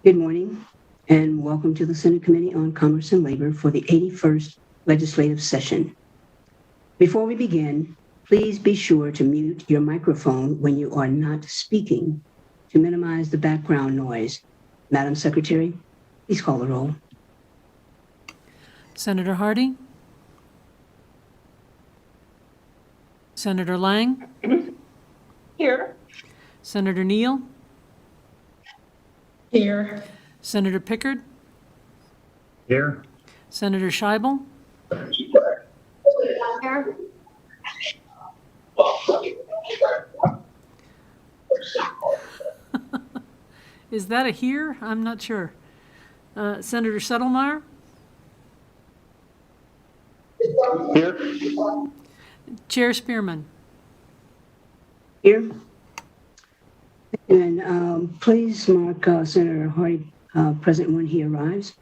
Good morning, and welcome to the Senate Committee on Commerce and Labor for the 81st legislative session. Before we begin, please be sure to mute your microphone when you are not speaking to minimize the background noise. Madam Secretary, please call the roll. Senator Hardy? Senator Lang? Here. Senator Neal? Here. Senator Pickard? Here. Senator Scheibel? Here. Is that a here? I'm not sure. Senator Settlemeyer? Here. Chair Spearman? Here. And please mark Senator Hardy present when he arrives.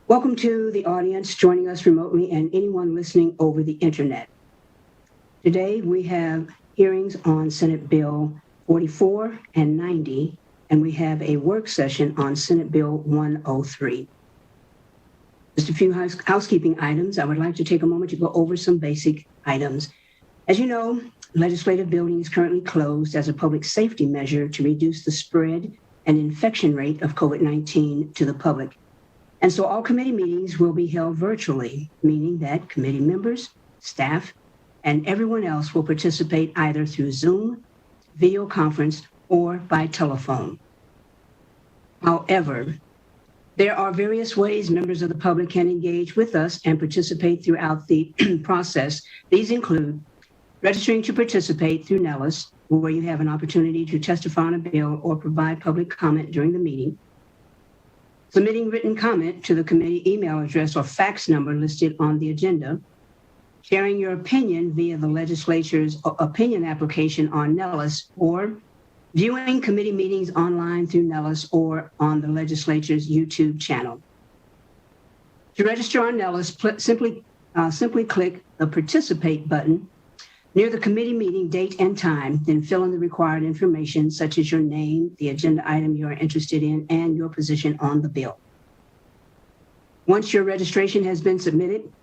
Welcome to the audience joining us remotely and anyone listening over the internet. Today we have hearings on Senate Bill 44 and 90, and we have a work session on Senate Bill 103. Just a few housekeeping items. I would like to take a moment to go over some basic items. As you know, legislative building is currently closed as a public safety measure to reduce the spread and infection rate of COVID-19 to the public. And so all committee meetings will be held virtually, meaning that committee members, staff, and everyone else will participate either through Zoom, video conference, or by telephone. However, there are various ways members of the public can engage with us and participate throughout the process. These include registering to participate through Nellis, where you have an opportunity to testify on a bill or provide public comment during the meeting, submitting written comment to the committee email address or fax number listed on the agenda, sharing your opinion via the legislature's opinion application on Nellis, or viewing committee meetings online through Nellis or on the legislature's YouTube channel. To register on Nellis, simply click the Participate button near the committee meeting date and time, then fill in the required information such as your name, the agenda item you are interested in, and your position on the bill. Once your registration has been submitted,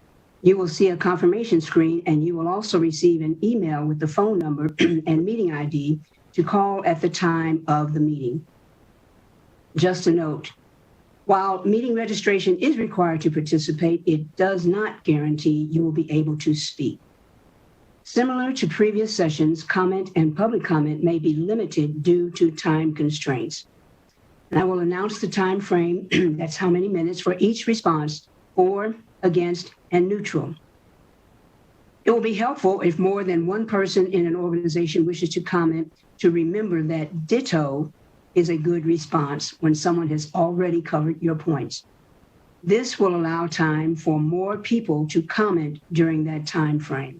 you will see a confirmation screen, and you will also receive an email with the phone number and meeting ID to call at the time of the meeting. Just a note, while meeting registration is required to participate, it does not guarantee you will be able to speak. Similar to previous sessions, comment and public comment may be limited due to time constraints. And I will announce the time frame, that's how many minutes for each response, for, against, and neutral. It will be helpful if more than one person in an organization wishes to comment to remember that ditto is a good response when someone has already covered your points. This will allow time for more people to comment during that time frame.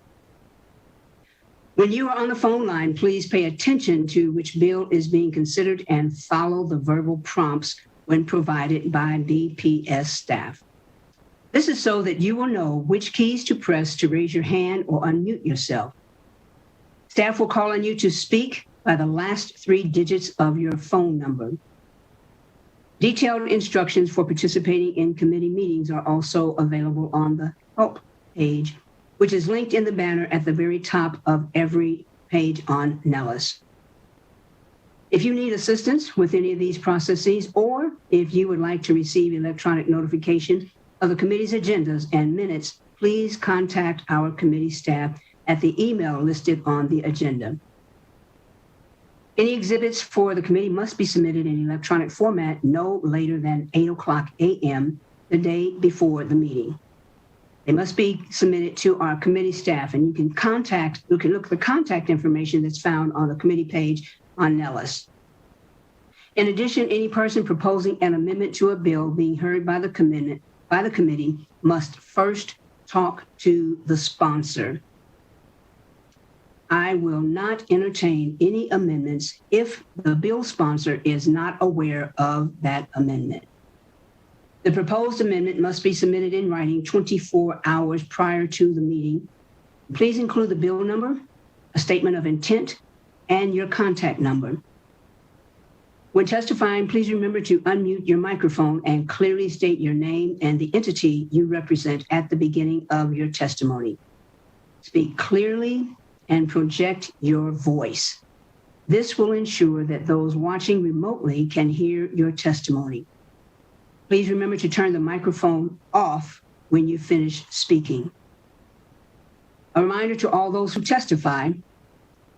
When you are on the phone line, please pay attention to which bill is being considered and follow the verbal prompts when provided by BPS staff. This is so that you will know which keys to press to raise your hand or unmute yourself. Staff will call on you to speak by the last 3 digits of your phone number. Detailed instructions for participating in committee meetings are also available on the Help page, which is linked in the banner at the very top of every page on Nellis. If you need assistance with any of these processes, or if you would like to receive electronic notification of the committee's agendas and minutes, please contact our committee staff at the email listed on the agenda. Any exhibits for the committee must be submitted in electronic format no later than 8:00 a.m. the day before the meeting. They must be submitted to our committee staff, and you can look at the contact information that's found on the committee page on Nellis. In addition, any person proposing an amendment to a bill being heard by the committee must first talk to the sponsor. I will not entertain any amendments if the bill sponsor is not aware of that amendment. The proposed amendment must be submitted in writing 24 hours prior to the meeting. Please include the bill number, a statement of intent, and your contact number. When testifying, please remember to unmute your microphone and clearly state your name and the entity you represent at the beginning of your testimony. Speak clearly and project your voice. This will ensure that those watching remotely can hear your testimony. Please remember to turn the microphone off when you finish speaking. A reminder to all those who testify,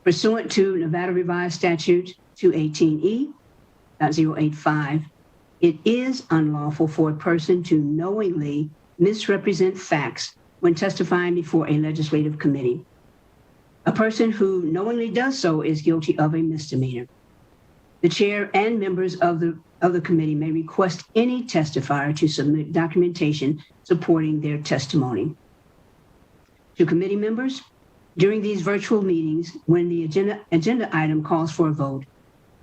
pursuant to Nevada Revised Statute 218E.085, it is unlawful for a person to knowingly misrepresent facts when testifying before a legislative committee. A person who knowingly does so is guilty of a misdemeanor. The chair and members of the committee may request any testifier to submit documentation supporting their testimony. To committee members, during these virtual meetings, when the agenda item calls for a vote,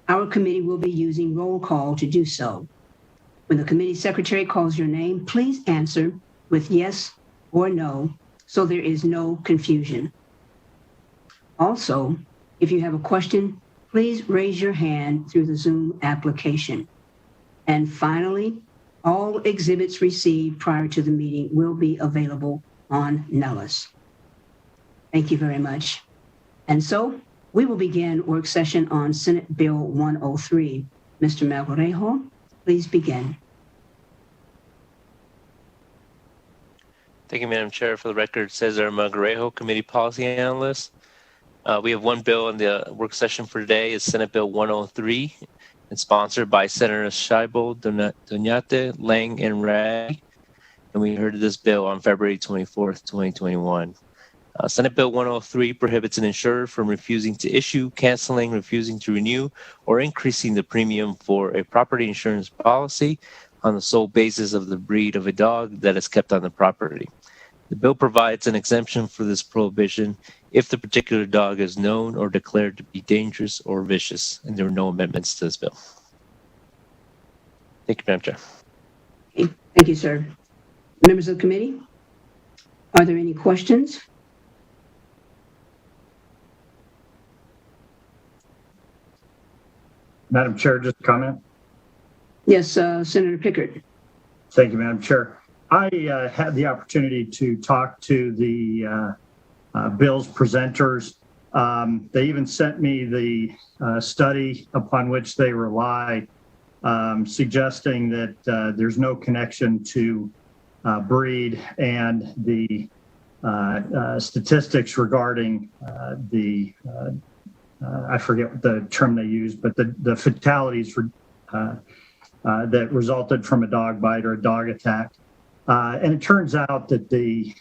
our committee will be using roll call to do so. When the committee secretary calls your name, please answer with yes or no, so there is no confusion. Also, if you have a question, please raise your hand through the Zoom application. And finally, all exhibits received prior to the meeting will be available on Nellis. Thank you very much. And so we will begin work session on Senate Bill 103. Mr. Melgarejo, please begin. Thank you, Madam Chair. For the record, Cesar Melgarejo, Committee Policy Analyst. We have one bill in the work session for today. Is Senate Bill 103, and sponsored by Senators Scheibel, Doñate, Lang, and Ray. And we heard of this bill on February 24th, 2021. Senate Bill 103 prohibits an insurer from refusing to issue, canceling, refusing to renew, or increasing the premium for a property insurance policy on the sole basis of the breed of a dog that is kept on the property. The bill provides an exemption for this prohibition if the particular dog is known or declared to be dangerous or vicious, and there are no amendments to this bill. Thank you, Madam Chair. Okay. Thank you, sir. Members of the committee, are there any questions? Madam Chair, just a comment. Yes, Senator Pickard. Thank you, Madam Chair. I had the opportunity to talk to the bill's presenters. They even sent me the study upon which they rely, suggesting that there's no connection to breed, and the statistics regarding I forget the term they used, but the fatalities that resulted from a dog bite or a dog attack. And it turns out that the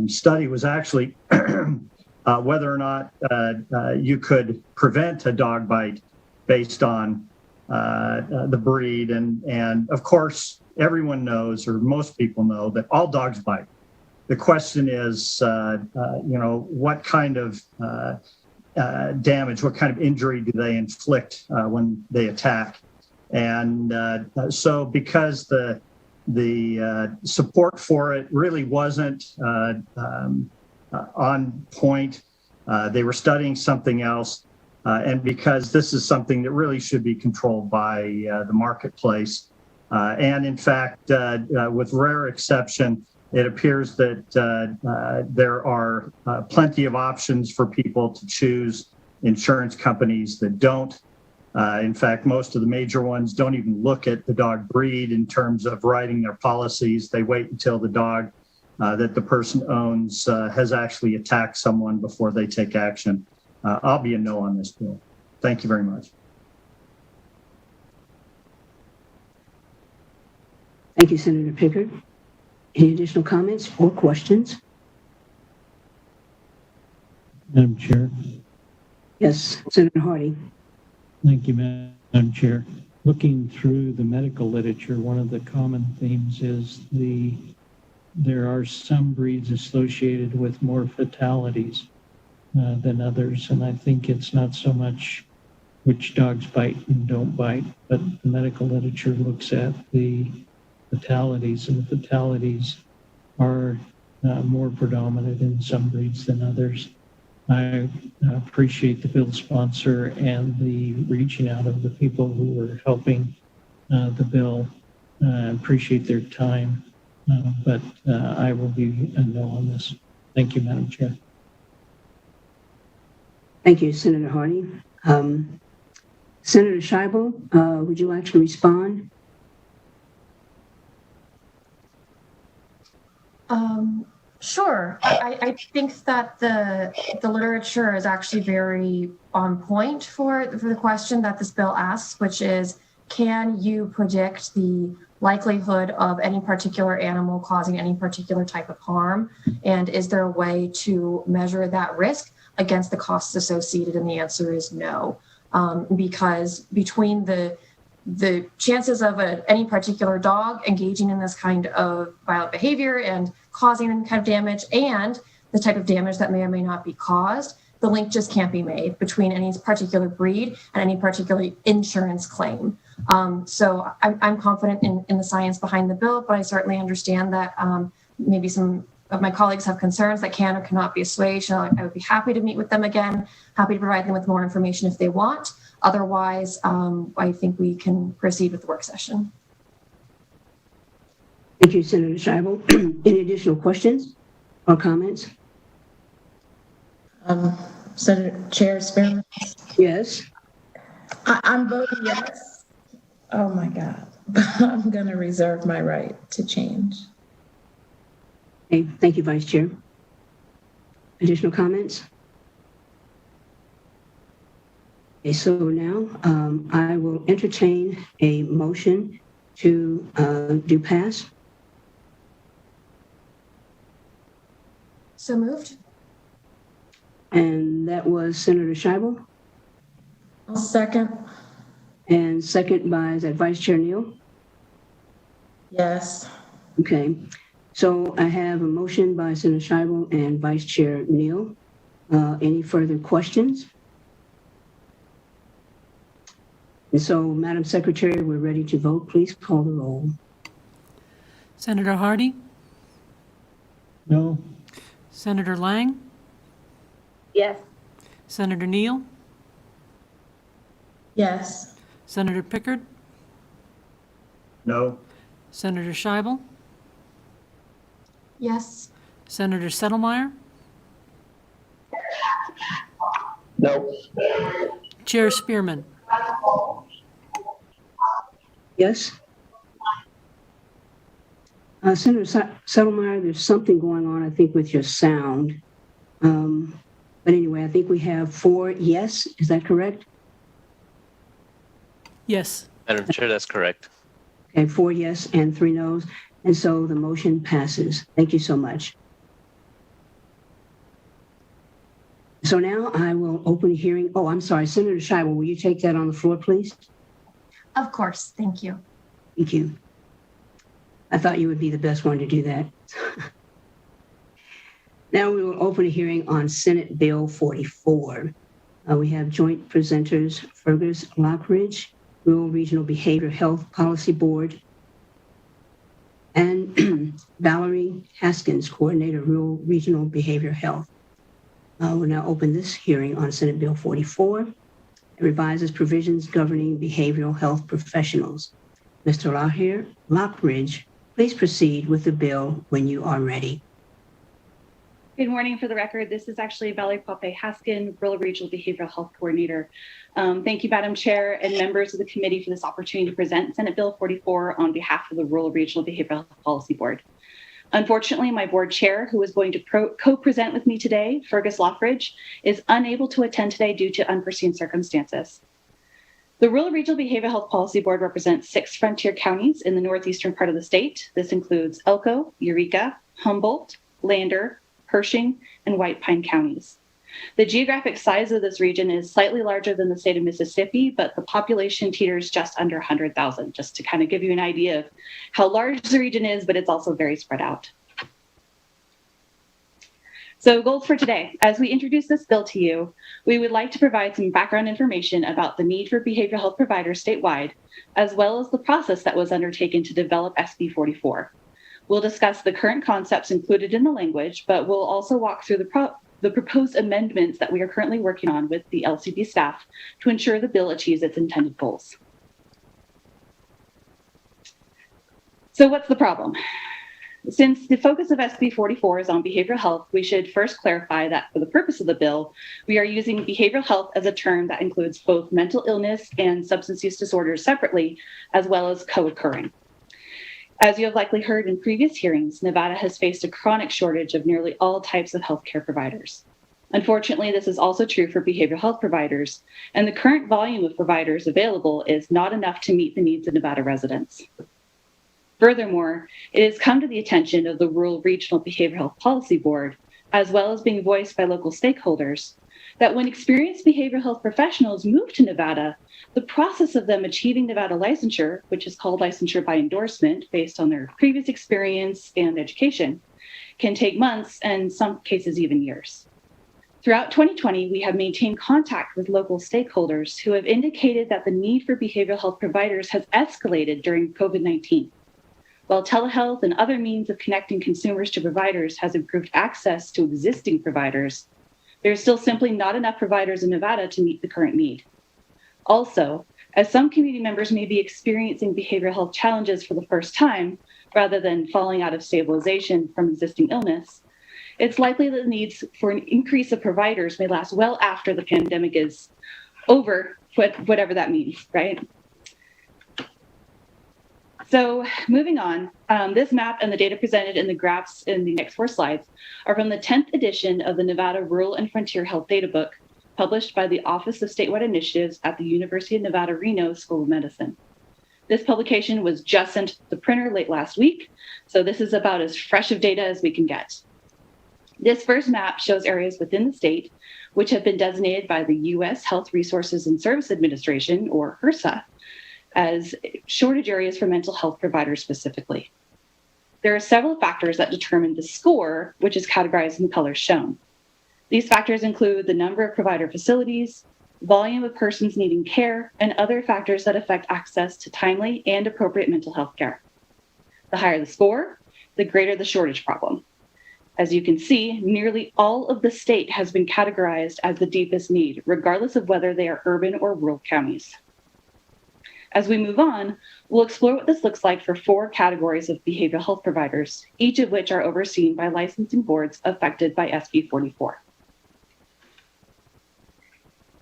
study was actually whether or not you could prevent a dog bite based on the breed. And of course, everyone knows, or most people know, that all dogs bite. The question is, what kind of damage, what kind of injury do they inflict when they attack? And so because the support for it really wasn't on point, they were studying something else, and because this is something that really should be controlled by the marketplace, and in fact, with rare exception, it appears that there are plenty of options for people to choose insurance companies that don't. In fact, most of the major ones don't even look at the dog breed in terms of writing their policies. They wait until the dog that the person owns has actually attacked someone before they take action. I'll be a no on this bill. Thank you very much. Thank you, Senator Pickard. Any additional comments or questions? Madam Chair. Yes, Senator Hardy. Thank you, Madam Chair. Looking through the medical literature, one of the common themes is there are some breeds associated with more fatalities than others, and I think it's not so much which dogs bite and don't bite, but the medical literature looks at the fatalities, and the fatalities are more predominant in some breeds than others. I appreciate the bill sponsor and the reaching out of the people who are helping the bill. Appreciate their time, but I will be a no on this. Thank you, Madam Chair. Thank you, Senator Hardy. Senator Scheibel, would you like to respond? Sure. I think that the literature is actually very on point for the question that this bill asks, which is, can you predict the likelihood of any particular animal causing any particular type of harm? And is there a way to measure that risk against the costs associated? And the answer is no, because between the chances of any particular dog engaging in this kind of violent behavior and causing any kind of damage and the type of damage that may or may not be caused, the link just can't be made between any particular breed and any particular insurance claim. So I'm confident in the science behind the bill, but I certainly understand that maybe some of my colleagues have concerns that can or cannot be assuaged. I would be happy to meet with them again, happy to provide them with more information if they want. Otherwise, I think we can proceed with the work session. Thank you, Senator Scheibel. Any additional questions or comments? Senator Chair Spearman? Yes. I'm voting yes. Oh my God. I'm going to reserve my right to change. Okay, thank you, Vice Chair. Additional comments? Okay, so now I will entertain a motion to do pass. So moved. And that was Senator Scheibel. I'll second. And second by, is that Vice Chair Neal? Yes. Okay, so I have a motion by Senator Scheibel and Vice Chair Neal. Any further questions? And so, Madam Secretary, we're ready to vote. Please call the roll. Senator Hardy, No. Senator Lang, Yes. Senator Neal, Yes. Senator Pickard, No. Senator Scheibel, Yes. Senator Settlemeyer, No. Chair Spearman. Yes? Senator Settlemeyer, there's something going on, I think, with your sound. But anyway, I think we have 4 yes. Is that correct? Yes. Madam Chair, that's correct. Okay, 4 yes and 3 no's. And so the motion passes. Thank you so much. So now I will open a hearing. Oh, I'm sorry, Senator Scheibel, will you take that on the floor, please? Of course. Thank you. Thank you. I thought you would be the best one to do that. Now we will open a hearing on Senate Bill 44. We have joint presenters Fergus Lockridge, Rural Regional Behavioral Health Policy Board, and Valerie Haskins, Coordinator, Rural Regional Behavioral Health. We'll now open this hearing on Senate Bill 44. It revises provisions governing behavioral health professionals. Mr. Lockridge, please proceed with the bill when you are ready. Good morning. For the record, this is actually Valerie Haskin, Rural Regional Behavioral Health Coordinator. Thank you, Madam Chair and members of the committee for this opportunity to present Senate Bill 44 on behalf of the Rural Regional Behavioral Health Policy Board. Unfortunately, my board chair, who is going to co-present with me today, Fergus Lockridge, is unable to attend today due to unforeseen circumstances. The Rural Regional Behavioral Health Policy Board represents 6 frontier counties in the northeastern part of the state. This includes Elko, Eureka, Humboldt, Lander, Pershing, and White Pine counties. The geographic size of this region is slightly larger than the state of Mississippi, but the population teeters just under 100,000, just to kind of give you an idea of how large the region is, but it's also very spread out. So goals for today. As we introduce this bill to you, we would like to provide some background information about the need for behavioral health providers statewide, as well as the process that was undertaken to develop SB 44. We'll discuss the current concepts included in the language, but we'll also walk through the the proposed amendments that we are currently working on with the LCB staff to ensure the bill achieves its intended goals. So what's the problem? Since the focus of SB 44 is on behavioral health, we should first clarify that for the purpose of the bill, we are using behavioral health as a term that includes both mental illness and substance use disorders separately, as well as co-occurring. As you have likely heard in previous hearings, Nevada has faced a chronic shortage of nearly all types of healthcare providers. Unfortunately, this is also true for behavioral health providers, and the current volume of providers available is not enough to meet the needs of Nevada residents. Furthermore, it has come to the attention of the Rural Regional Behavioral Health Policy Board, as well as being voiced by local stakeholders, that when experienced behavioral health professionals move to Nevada, the process of them achieving Nevada licensure, which is called licensure by endorsement based on their previous experience and education, can take months and in some cases even years. Throughout 2020, we have maintained contact with local stakeholders who have indicated that the need for behavioral health providers has escalated during COVID-19. While telehealth and other means of connecting consumers to providers has improved access to existing providers, there's still simply not enough providers in Nevada to meet the current need. Also, as some community members may be experiencing behavioral health challenges for the first time, rather than falling out of stabilization from existing illness, it's likely that the needs for an increase of providers may last well after the pandemic is over, whatever that means, right? So moving on, this map and the data presented in the graphs in the next 4 slides are from the 10th edition of the Nevada Rural and Frontier Health Data Book, published by the Office of Statewide Initiatives at the University of Nevada, Reno School of Medicine. This publication was just sent to the printer late last week, so this is about as fresh of data as we can get. This first map shows areas within the state which have been designated by the U.S. Health Resources and Service Administration, or HRSA, as shortage areas for mental health providers specifically. There are several factors that determine the score, which is categorized in the colors shown. These factors include the number of provider facilities, volume of persons needing care, and other factors that affect access to timely and appropriate mental health care. The higher the score, the greater the shortage problem. As you can see, nearly all of the state has been categorized as the deepest need, regardless of whether they are urban or rural counties. As we move on, we'll explore what this looks like for 4 categories of behavioral health providers, each of which are overseen by licensing boards affected by SB 44.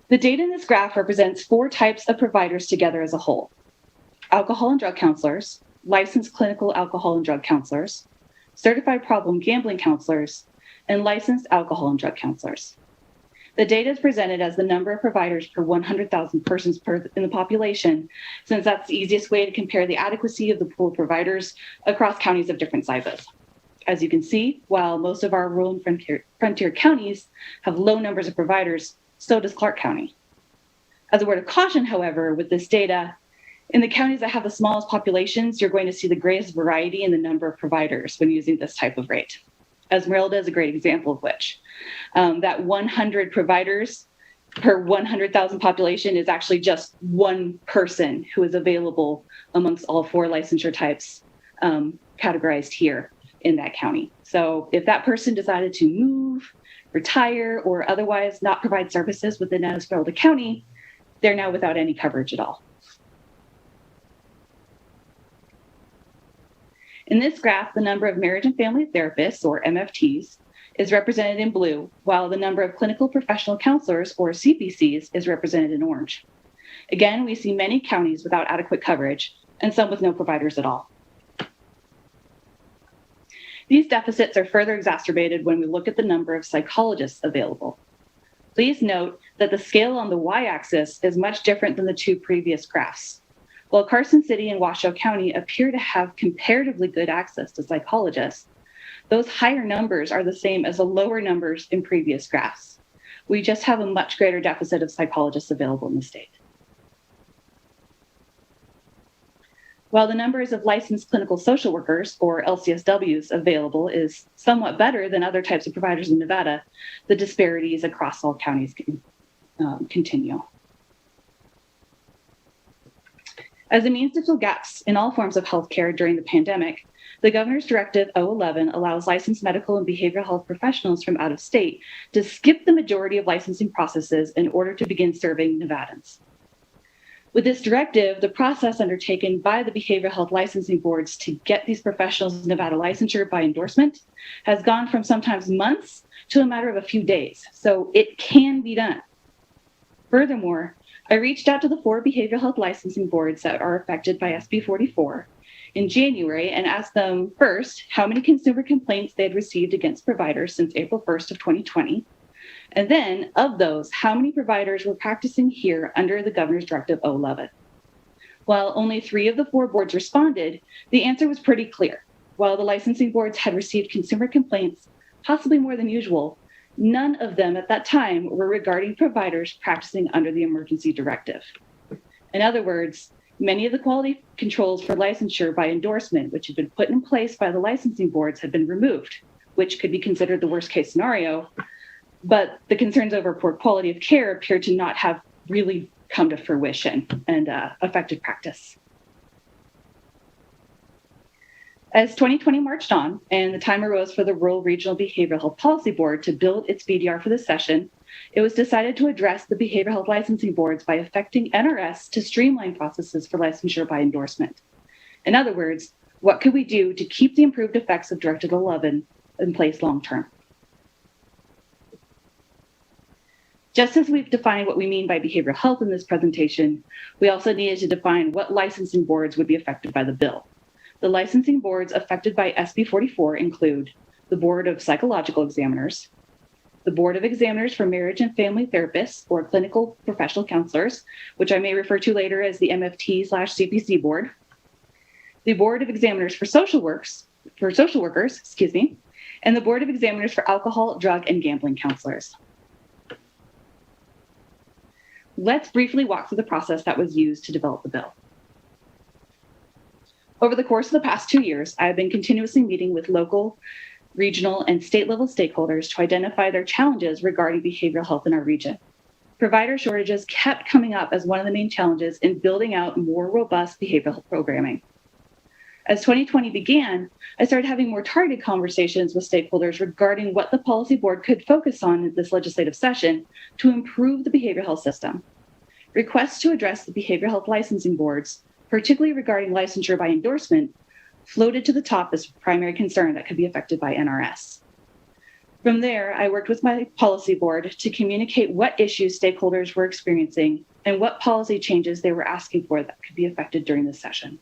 The data in this graph represents 4 types of providers together as a whole: alcohol and drug counselors, licensed clinical alcohol and drug counselors, certified problem gambling counselors, and licensed alcohol and drug counselors. The data is presented as the number of providers per 100,000 persons in the population, since that's the easiest way to compare the adequacy of the pool of providers across counties of different sizes. As you can see, while most of our rural and frontier counties have low numbers of providers, so does Clark County. As a word of caution, however, with this data, in the counties that have the smallest populations, you're going to see the greatest variety in the number of providers when using this type of rate. Esmeralda is a great example of which. That 100 providers per 100,000 population is actually just one person who is available amongst all 4 licensure types categorized here in that county. So if that person decided to move, retire, or otherwise not provide services within Esmeralda County, they're now without any coverage at all. In this graph, the number of marriage and family therapists, or MFTs, is represented in blue, while the number of clinical professional counselors, or CPCs, is represented in orange. Again, we see many counties without adequate coverage, and some with no providers at all. These deficits are further exacerbated when we look at the number of psychologists available. Please note that the scale on the y-axis is much different than the 2 previous graphs. While Carson City and Washoe County appear to have comparatively good access to psychologists, those higher numbers are the same as the lower numbers in previous graphs. We just have a much greater deficit of psychologists available in the state. While the numbers of licensed clinical social workers, or LCSWs, available is somewhat better than other types of providers in Nevada, the disparities across all counties continue. As a means to fill gaps in all forms of healthcare during the pandemic, The Governor's Directive 011 allows licensed medical and behavioral health professionals from out of state to skip the majority of licensing processes in order to begin serving Nevadans. With this directive, the process undertaken by the behavioral health licensing boards to get these professionals Nevada licensure by endorsement has gone from sometimes months to a matter of a few days. So it can be done. Furthermore, I reached out to the 4 behavioral health licensing boards that are affected by SB 44 in January and asked them first how many consumer complaints they had received against providers since April 1st of 2020. And then, of those, how many providers were practicing here under the Governor's Directive 011? While only 3 of the 4 boards responded, the answer was pretty clear. While the licensing boards had received consumer complaints, possibly more than usual, none of them at that time were regarding providers practicing under the emergency directive. In other words, many of the quality controls for licensure by endorsement, which had been put in place by the licensing boards, had been removed, which could be considered the worst case scenario. But the concerns over poor quality of care appeared to not have really come to fruition and affected practice. As 2020 marched on and the time arose for the Rural Regional Behavioral Health Policy Board to build its BDR for this session, it was decided to address the behavioral health licensing boards by affecting NRS to streamline processes for licensure by endorsement. In other words, what could we do to keep the improved effects of Directive 11 in place long term? Just as we've defined what we mean by behavioral health in this presentation, we also needed to define what licensing boards would be affected by the bill. The licensing boards affected by SB 44 include the Board of Psychological Examiners, the Board of Examiners for Marriage and Family Therapists or Clinical Professional Counselors, which I may refer to later as the MFT/CPC Board, the Board of Examiners for Social Workers, and the Board of Examiners for Alcohol, Drug, and Gambling Counselors. Let's briefly walk through the process that was used to develop the bill. Over the course of the past 2 years, I have been continuously meeting with local, regional, and state-level stakeholders to identify their challenges regarding behavioral health in our region. Provider shortages kept coming up as one of the main challenges in building out more robust behavioral health programming. As 2020 began, I started having more targeted conversations with stakeholders regarding what the policy board could focus on in this legislative session to improve the behavioral health system. Requests to address the behavioral health licensing boards, particularly regarding licensure by endorsement, floated to the top as a primary concern that could be affected by NRS. From there, I worked with my policy board to communicate what issues stakeholders were experiencing and what policy changes they were asking for that could be affected during this session.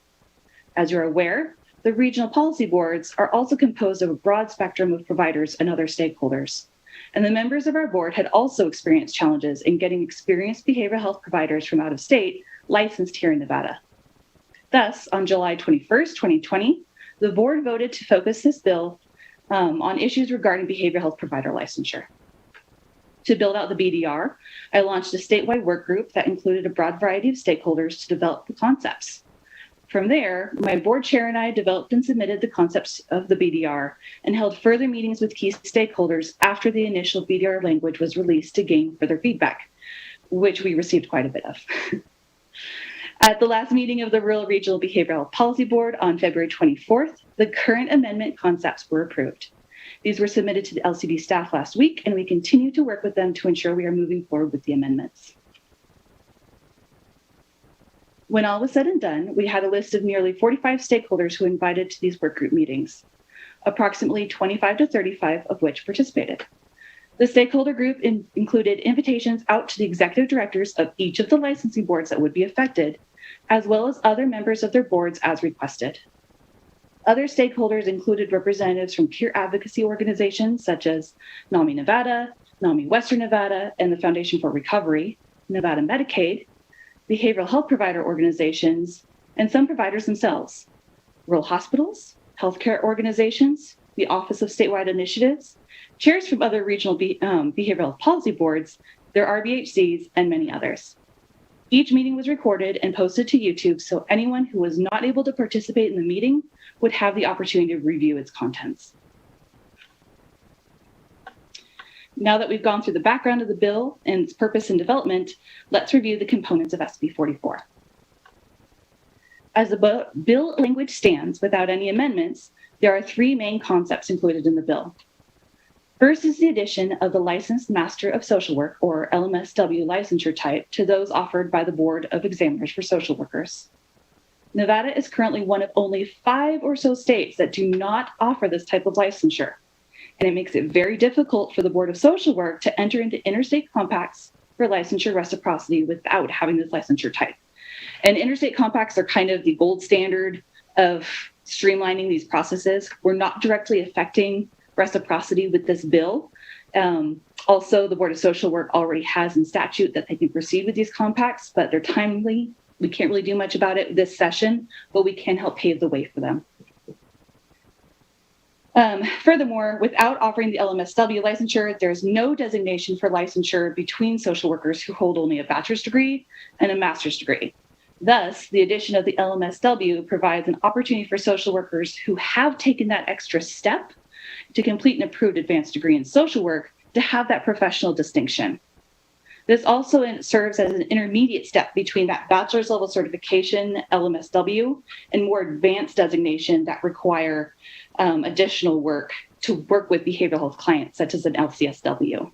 As you're aware, the regional policy boards are also composed of a broad spectrum of providers and other stakeholders. And the members of our board had also experienced challenges in getting experienced behavioral health providers from out of state licensed here in Nevada. Thus, on July 21st, 2020, the board voted to focus this bill on issues regarding behavioral health provider licensure. To build out the BDR, I launched a statewide work group that included a broad variety of stakeholders to develop the concepts. From there, my board chair and I developed and submitted the concepts of the BDR and held further meetings with key stakeholders after the initial BDR language was released to gain further feedback, which we received quite a bit of. At the last meeting of the Rural Regional Behavioral Health Policy Board on February 24th, the current amendment concepts were approved. These were submitted to the LCB staff last week, and we continue to work with them to ensure we are moving forward with the amendments. When all was said and done, we had a list of nearly 45 stakeholders who invited to these work group meetings, approximately 25 to 35 of which participated. The stakeholder group included invitations out to the executive directors of each of the licensing boards that would be affected, as well as other members of their boards as requested. Other stakeholders included representatives from peer advocacy organizations such as NAMI Nevada, NAMI Western Nevada, and the Foundation for Recovery, Nevada Medicaid, behavioral health provider organizations, and some providers themselves, rural hospitals, healthcare organizations, the Office of Statewide Initiatives, chairs from other regional behavioral health policy boards, their RBHCs, and many others. Each meeting was recorded and posted to YouTube so anyone who was not able to participate in the meeting would have the opportunity to review its contents. Now that we've gone through the background of the bill and its purpose and development, let's review the components of SB 44. As the bill language stands without any amendments, There are three main concepts included in the bill. First is the addition of the Licensed Master of Social Work, or LMSW licensure type, to those offered by the Board of Examiners for Social Workers. Nevada is currently one of only 5 or so states that do not offer this type of licensure, and it makes it very difficult for the Board of Social Work to enter into interstate compacts for licensure reciprocity without having this licensure type. And interstate compacts are kind of the gold standard of streamlining these processes. We're not directly affecting reciprocity with this bill. Also, the Board of Social Work already has in statute that they can proceed with these compacts, but they're timely. We can't really do much about it this session, but we can help pave the way for them. Furthermore, without offering the LMSW licensure, there's no designation for licensure between social workers who hold only a bachelor's degree and a master's degree. Thus, the addition of the LMSW provides an opportunity for social workers who have taken that extra step to complete an approved advanced degree in social work to have that professional distinction. This also serves as an intermediate step between that bachelor's level certification, LMSW, and more advanced designation that require additional work to work with behavioral health clients, such as an LCSW,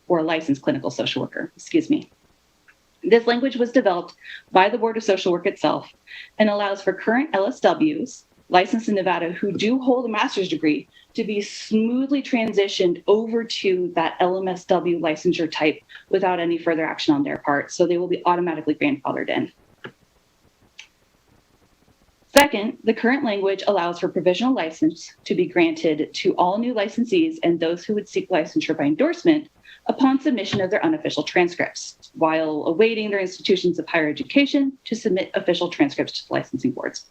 or a licensed clinical social worker, excuse me. This language was developed by the Board of Social Work itself and allows for current LSWs licensed in Nevada who do hold a master's degree to be smoothly transitioned over to that LMSW licensure type without any further action on their part. So they will be automatically grandfathered in. Second, the current language allows for provisional license to be granted to all new licensees and those who would seek licensure by endorsement upon submission of their unofficial transcripts, while awaiting their institutions of higher education to submit official transcripts to licensing boards.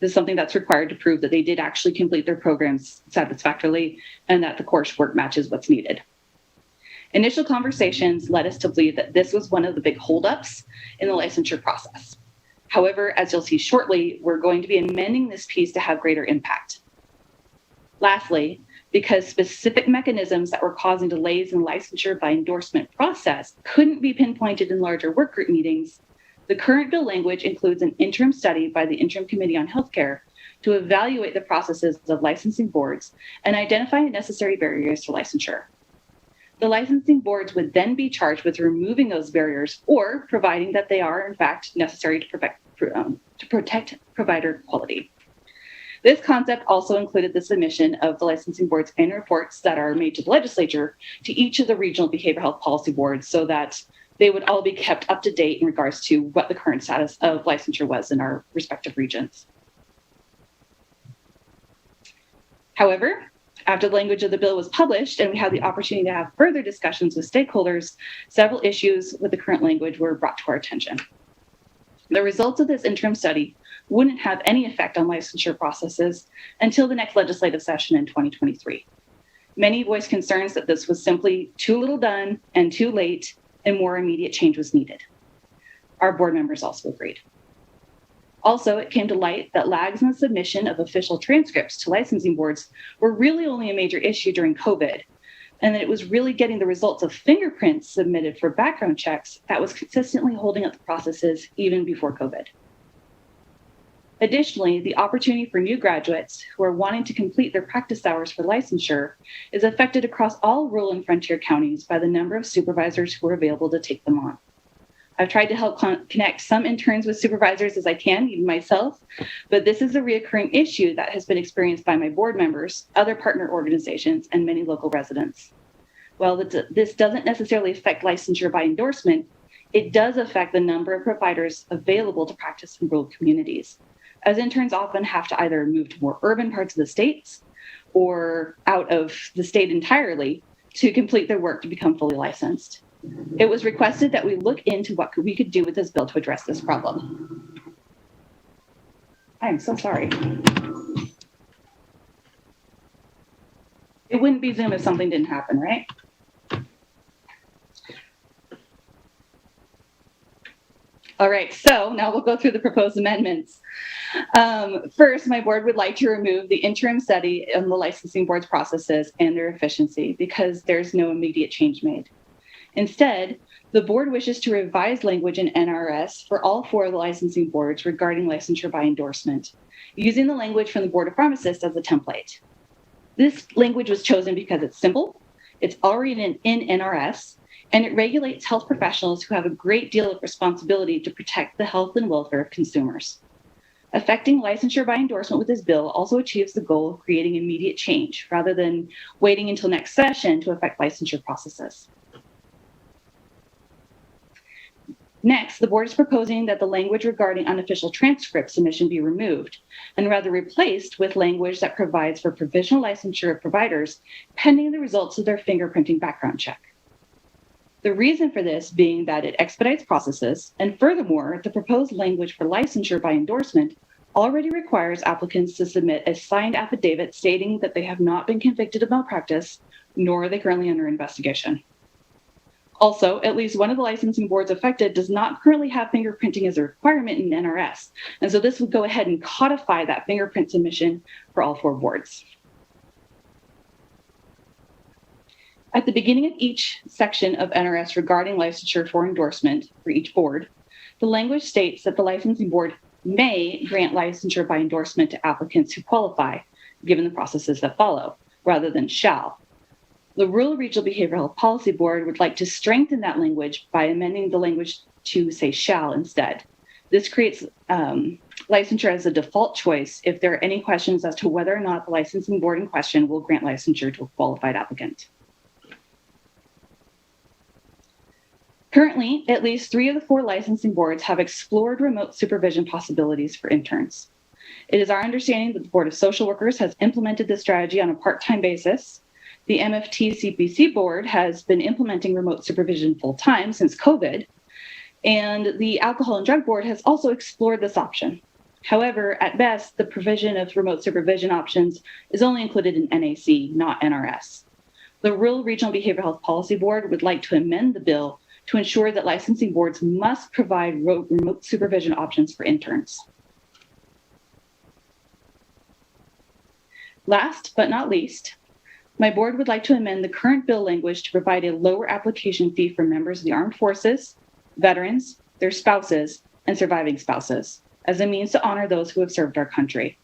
This is something that's required to prove that they did actually complete their programs satisfactorily and that the coursework matches what's needed. Initial conversations led us to believe that this was one of the big holdups in the licensure process. However, as you'll see shortly, we're going to be amending this piece to have greater impact. Lastly, because specific mechanisms that were causing delays in licensure by endorsement process couldn't be pinpointed in larger work group meetings, the current bill language includes an interim study by the Interim Committee on Healthcare to evaluate the processes of licensing boards and identify necessary barriers to licensure. The licensing boards would then be charged with removing those barriers or providing that they are, in fact, necessary to protect provider quality. This concept also included the submission of the licensing board's annual reports that are made to the legislature to each of the regional behavioral health policy boards so that they would all be kept up to date in regards to what the current status of licensure was in our respective regions. However, after the language of the bill was published and we had the opportunity to have further discussions with stakeholders, several issues with the current language were brought to our attention. The results of this interim study wouldn't have any effect on licensure processes until the next legislative session in 2023. Many voiced concerns that this was simply too little done and too late, and more immediate change was needed. Our board members also agreed. Also, it came to light that lags in the submission of official transcripts to licensing boards were really only a major issue during COVID, and that it was really getting the results of fingerprints submitted for background checks that was consistently holding up the processes even before COVID. Additionally, the opportunity for new graduates who are wanting to complete their practice hours for licensure is affected across all rural and frontier counties by the number of supervisors who are available to take them on. I've tried to help connect some interns with supervisors as I can, even myself, but this is a reoccurring issue that has been experienced by my board members, other partner organizations, and many local residents. While this doesn't necessarily affect licensure by endorsement, it does affect the number of providers available to practice in rural communities, as interns often have to either move to more urban parts of the states or out of the state entirely to complete their work to become fully licensed. It was requested that we look into what we could do with this bill to address this problem. I'm so sorry. It wouldn't be Zoom if something didn't happen, right? All right, so now we'll go through the proposed amendments. First, my board would like to remove the interim study on the licensing board's processes and their efficiency because there's no immediate change made. Instead, The board wishes to revise language in NRS for all 4 of the licensing boards regarding licensure by endorsement, using the language from the Board of Pharmacists as a template. This language was chosen because it's simple, it's already in NRS, and it regulates health professionals who have a great deal of responsibility to protect the health and welfare of consumers. Affecting licensure by endorsement with this bill also achieves the goal of creating immediate change rather than waiting until next session to affect licensure processes. Next, the board is proposing that the language regarding unofficial transcript submission be removed and rather replaced with language that provides for provisional licensure of providers pending the results of their fingerprinting background check. The reason for this being that it expedites processes, and furthermore, the proposed language for licensure by endorsement already requires applicants to submit a signed affidavit stating that they have not been convicted of malpractice, nor are they currently under investigation. Also, at least one of the licensing boards affected does not currently have fingerprinting as a requirement in NRS, and so this would go ahead and codify that fingerprint submission for all 4 boards. At the beginning of each section of NRS regarding licensure for endorsement for each board, the language states that the licensing board may grant licensure by endorsement to applicants who qualify, given the processes that follow, rather than shall. The Rural Regional Behavioral Health Policy Board would like to strengthen that language by amending the language to say shall instead. This creates licensure as a default choice if there are any questions as to whether or not the licensing board in question will grant licensure to a qualified applicant. Currently, at least 3 of the 4 licensing boards have explored remote supervision possibilities for interns. It is our understanding that the Board of Social Workers has implemented this strategy on a part-time basis. The MFT CPC board has been implementing remote supervision full-time since COVID, and the Alcohol and Drug Board has also explored this option. However, at best, the provision of remote supervision options is only included in NAC, not NRS. The Rural Regional Behavioral Health Policy Board would like to amend the bill to ensure that licensing boards must provide remote supervision options for interns. Last but not least, my board would like to amend the current bill language to provide a lower application fee for members of the armed forces, veterans, their spouses, and surviving spouses, as a means to honor those who have served our country.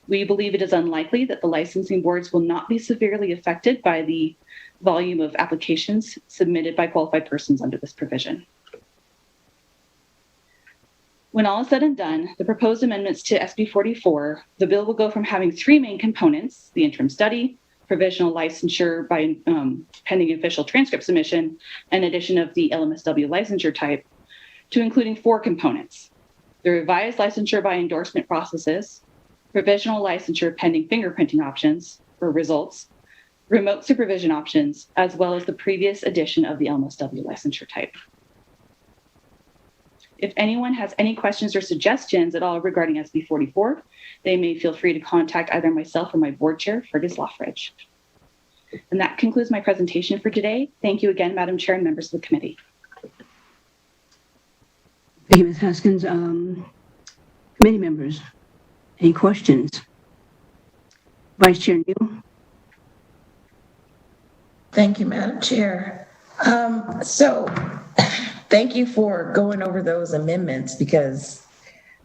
We believe it is unlikely that the licensing boards will not be severely affected by the volume of applications submitted by qualified persons under this provision. When all is said and done, the proposed amendments to SB 44, the bill will go from having 3 main components, the interim study, provisional licensure by pending official transcript submission, and addition of the LMSW licensure type, to including 4 components: the revised licensure by endorsement processes, provisional licensure pending fingerprinting options or results, remote supervision options, as well as the previous addition of the LMSW licensure type. If anyone has any questions or suggestions at all regarding SB 44, they may feel free to contact either myself or my board chair, Fergus Loffridge. And that concludes my presentation for today. Thank you again, Madam Chair and members of the committee. Thank you, Ms. Haskins. Committee members, any questions? Vice Chair Neal. Thank you, Madam Chair. Thank you for going over those amendments because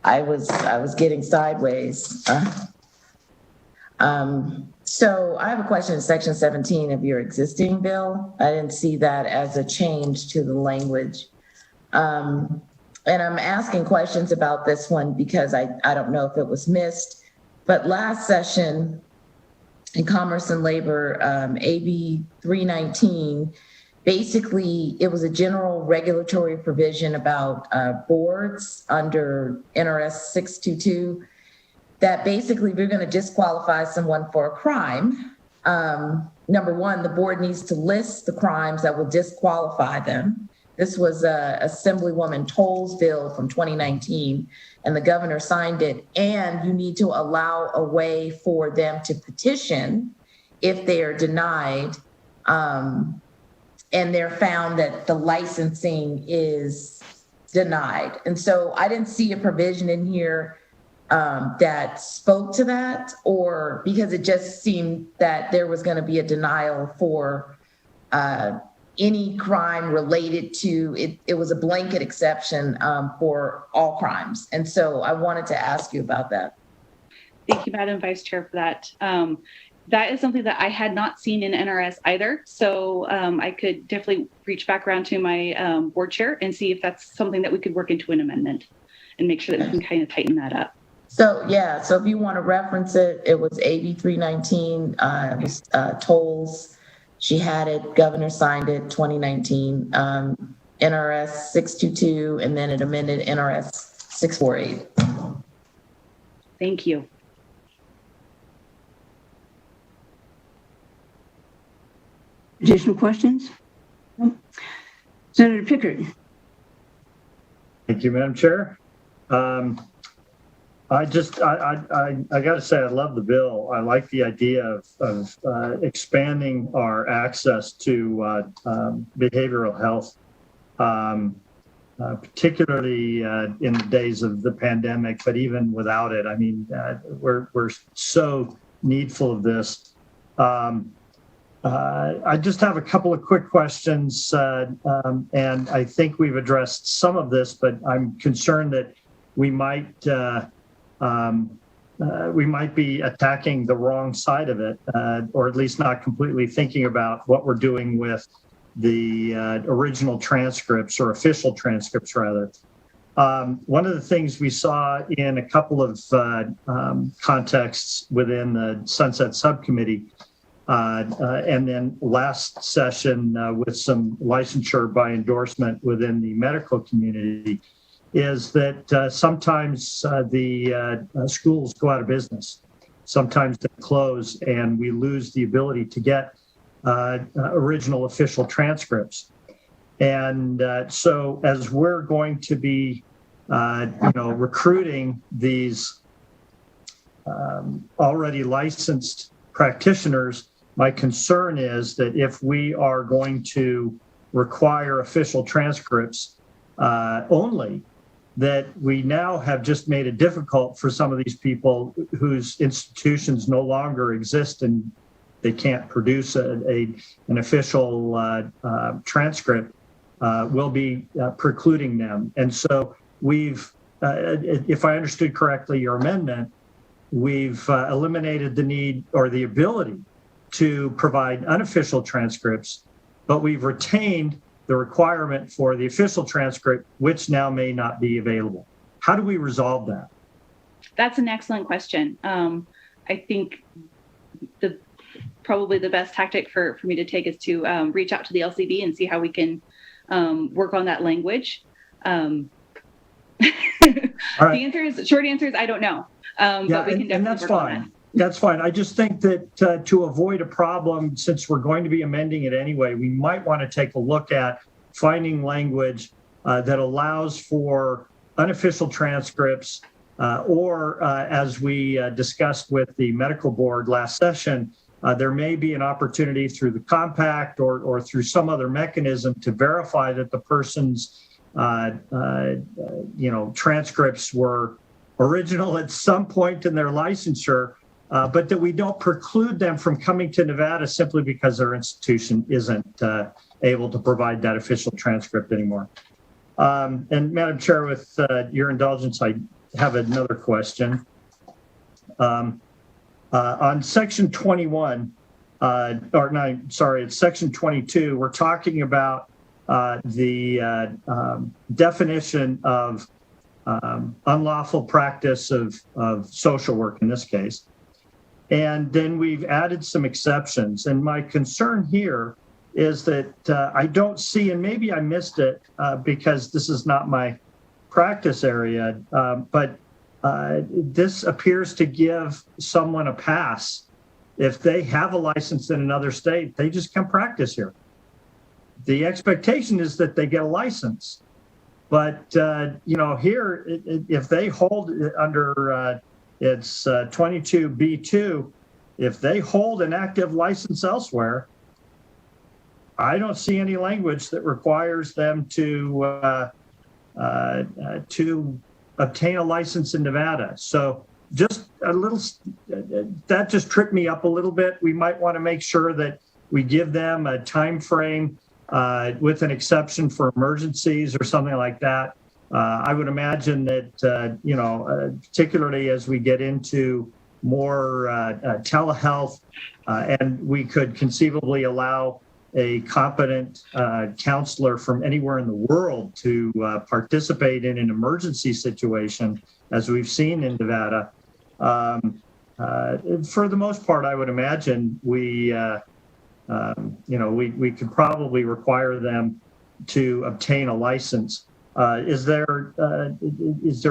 I was getting sideways. So I have a question in section 17 of your existing bill. I didn't see that as a change to the language. And I'm asking questions about this one because I don't know if it was missed, but last session in Commerce and Labor, AB 319, basically, it was a general regulatory provision about boards under NRS 622 that basically we're going to disqualify someone for a crime. Number one, the board needs to list the crimes that will disqualify them. This was Assemblywoman Toll's bill from 2019, and the governor signed it. And you need to allow a way for them to petition if they are denied and they're found that the licensing is denied. And so I didn't see a provision in here that spoke to that, or because it just seemed that there was going to be a denial for any crime related to it. It was a blanket exception for all crimes. And so I wanted to ask you about that. Thank you, Madam Vice Chair, for that. That is something that I had not seen in NRS either. So I could definitely reach back around to my board chair and see if that's something that we could work into an amendment and make sure that we can kind of tighten that up. So, yeah, so if you want to reference it, it was AB 319, it was tolls. She had it, governor signed it, 2019, NRS 622, and then it amended NRS 648. Thank you. Additional questions? Senator Pickard. Thank you, Madam Chair. I got to say, I love the bill. I like the idea of expanding our access to behavioral health, particularly in the days of the pandemic, but even without it. I mean, we're so needful of this. I just have a couple of quick questions, and I think we've addressed some of this, but I'm concerned that we might be attacking the wrong side of it, or at least not completely thinking about what we're doing with the original transcripts, or official transcripts rather. One of the things we saw in a couple of contexts within the Sunset Subcommittee, and then last session with some licensure by endorsement within the medical community, is that sometimes the schools go out of business. Sometimes they close and we lose the ability to get original official transcripts. And so as we're going to be recruiting these already licensed practitioners, my concern is that if we are going to require official transcripts only, that we now have just made it difficult for some of these people whose institutions no longer exist and they can't produce an official transcript, will be precluding them. And so we've, if I understood correctly your amendment, we've eliminated the need or the ability to provide unofficial transcripts, but we've retained the requirement for the official transcript, which now may not be available. How do we resolve that? That's an excellent question. I think probably the best tactic for me to take is to reach out to the LCB and see how we can work on that language. Right. The short answer is I don't know. But we can definitely that's work fine. on that. That's fine. I just think that to avoid a problem, since we're going to be amending it anyway, we might want to take a look at finding language that allows for unofficial transcripts, or as we discussed with the medical board last session, there may be an opportunity through the compact or through some other mechanism to verify that the person's transcripts were original at some point in their licensure, but that we don't preclude them from coming to Nevada simply because their institution isn't able to provide that official transcript anymore. And Madam Chair, with your indulgence, I have another question. On section 21, it's section 22, we're talking about the definition of unlawful practice of social work in this case. And then we've added some exceptions. And my concern here is that I don't see, and maybe I missed it because this is not my practice area, but this appears to give someone a pass. If they have a license in another state, they just come practice here. The expectation is that they get a license. But, here, if they hold under it's 22B2, if they hold an active license elsewhere, I don't see any language that requires them to obtain a license in Nevada. So just a little, that just tripped me up a little bit. We might want to make sure that we give them a time frame with an exception for emergencies or something like that. I would imagine that, particularly as we get into more telehealth, and we could conceivably allow a competent counselor from anywhere in the world to participate in an emergency situation, as we've seen in Nevada. For the most part, I would imagine we could probably require them to obtain a license. Is there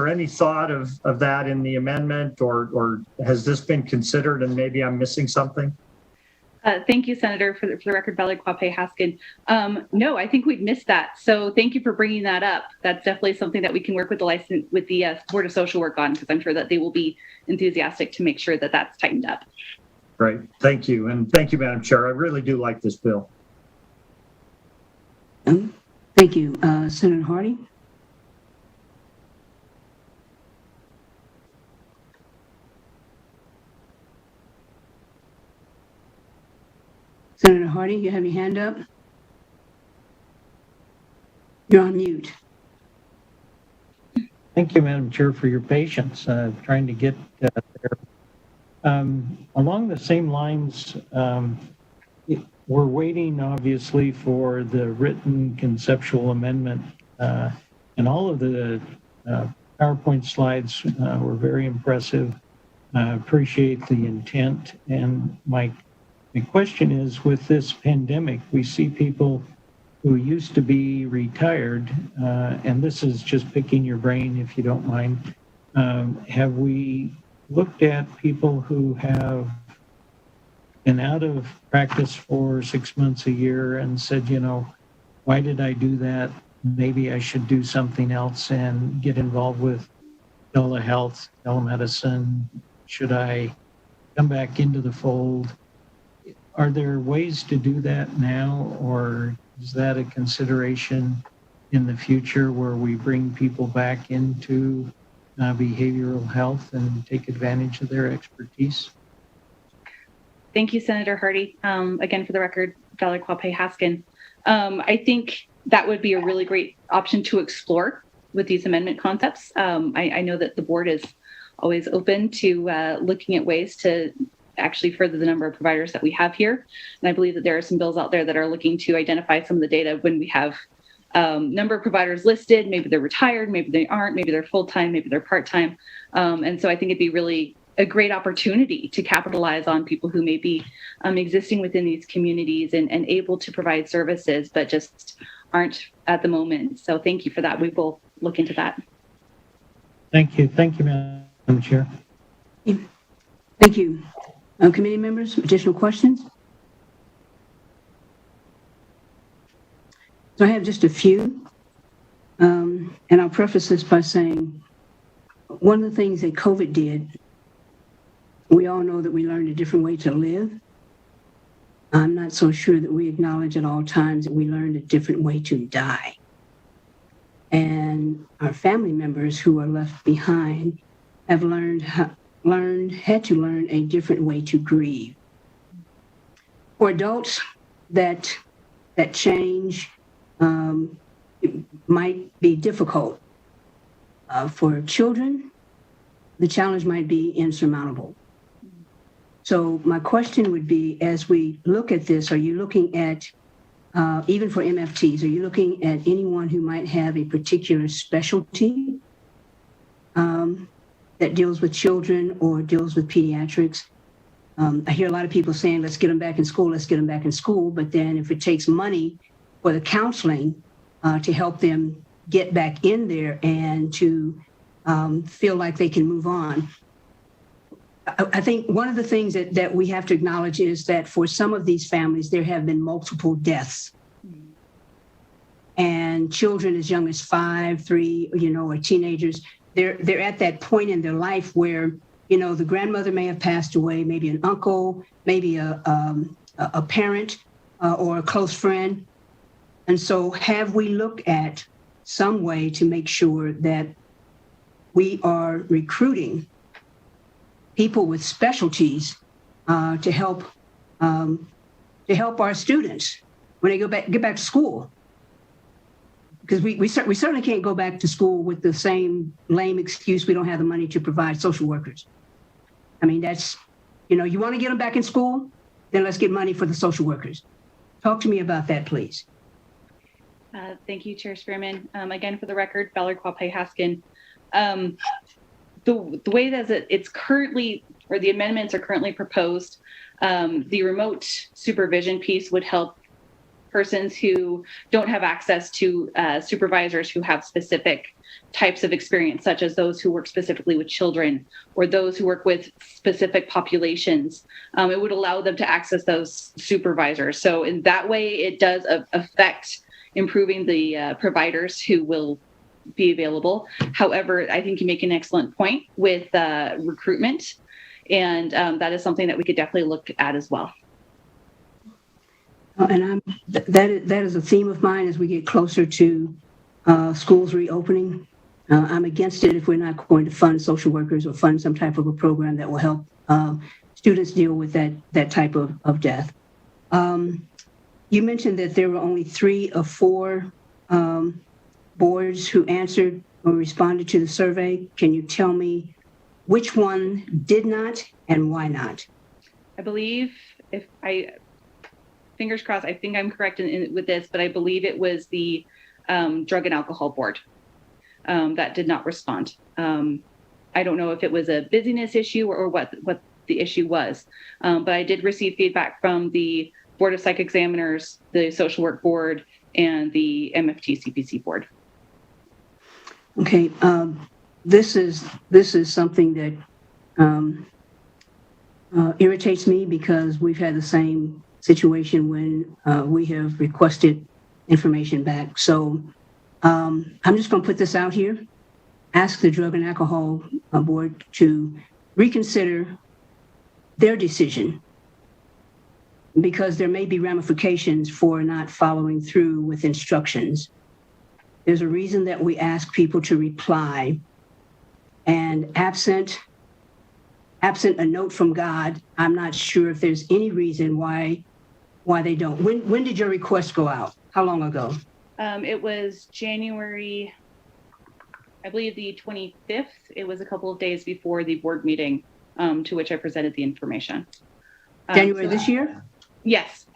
any thought of that in the amendment, or has this been considered and maybe I'm missing something? Thank you, Senator, for the record, Valerie Quape Haskin. No, I think we've missed that. So thank you for bringing that up. That's definitely something that we can work with the Board of Social Work on, because I'm sure that they will be enthusiastic to make sure that that's tightened up. Great. Thank you. And thank you, Madam Chair. I really do like this bill. Thank you. Senator Hardy? Senator Hardy, you have your hand up? You're on mute. Thank you, Madam Chair, for your patience trying to get there. Along the same lines, we're waiting, obviously, for the written conceptual amendment. And all of the PowerPoint slides were very impressive. I appreciate the intent. And my question is, with this pandemic, we see people who used to be retired, and this is just picking your brain if you don't mind. Have we looked at people who have been out of practice for 6 months, a year, and said, why did I do that? Maybe I should do something else and get involved with telehealth, telemedicine. Should I come back into the fold? Are there ways to do that now, or is that a consideration in the future where we bring people back into behavioral health and take advantage of their expertise? Thank you, Senator Hardy. Again, for the record, Valerie Quape Haskin. I think that would be a really great option to explore with these amendment concepts. I know that the board is always open to looking at ways to actually further the number of providers that we have here. And I believe that there are some bills out there that are looking to identify some of the data when we have number of providers listed. Maybe they're retired, maybe they aren't, maybe they're full-time, maybe they're part-time. And so I think it'd be really a great opportunity to capitalize on people who may be existing within these communities and able to provide services, but just aren't at the moment. So thank you for that. We will look into that. Thank you. Thank you, Madam Chair. Thank you. Committee members, additional questions? So I have just a few, and I'll preface this by saying one of the things that COVID did, we all know that we learned a different way to live. I'm not so sure that we acknowledge at all times that we learned a different way to die. And our family members who are left behind have had to learn a different way to grieve. For adults, that change it might be difficult. For children, the challenge might be insurmountable. So my question would be, as we look at this, are you looking at, even for MFTs, are you looking at anyone who might have a particular specialty that deals with children or deals with pediatrics? I hear a lot of people saying, let's get them back in school, let's get them back in school. But then if it takes money for the counseling to help them get back in there and to feel like they can move on. I think one of the things that we have to acknowledge is that for some of these families, there have been multiple deaths. And children as young as 5, 3, or teenagers, they're at that point in their life where, the grandmother may have passed away, maybe an uncle, maybe a parent or a close friend. And so have we looked at some way to make sure that we are recruiting people with specialties to help our students when they get back to school. Because we certainly can't go back to school with the same lame excuse, we don't have the money to provide social workers. I mean, that's, you want to get them back in school, then let's get money for the social workers. Talk to me about that, please. Thank you, Chair Spearman. Again, for the record, Valerie Quape Haskin. The way that it's currently, or the amendments are currently proposed, the remote supervision piece would help persons who don't have access to supervisors who have specific types of experience, such as those who work specifically with children or those who work with specific populations. It would allow them to access those supervisors. So in that way, it does affect improving the providers who will be available. However, I think you make an excellent point with recruitment, and that is something that we could definitely look at as well. And that is a theme of mine as we get closer to schools reopening. I'm against it if we're not going to fund social workers or fund some type of a program that will help students deal with that type of death. You mentioned that there were only 3 of 4 boards who answered or responded to the survey. Can you tell me which one did not and why not? I believe, fingers crossed, I think I'm correct with this, but I believe it was the Drug and Alcohol Board that did not respond. I don't know if it was a busyness issue or what the issue was, but I did receive feedback from the Board of Psych Examiners, the Social Work Board, and the MFT CPC Board. Okay, this is something that irritates me because we've had the same situation when we have requested information back. So I'm just going to put this out here. Ask the Drug and Alcohol Board to reconsider their decision, because there may be ramifications for not following through with instructions. There's a reason that we ask people to reply, and absent a note from God, I'm not sure if there's any reason why they don't. When did your request go out? How long ago? It was January, I believe the 25th. It was a couple of days before the board meeting to which I presented the information. January this year? Yes.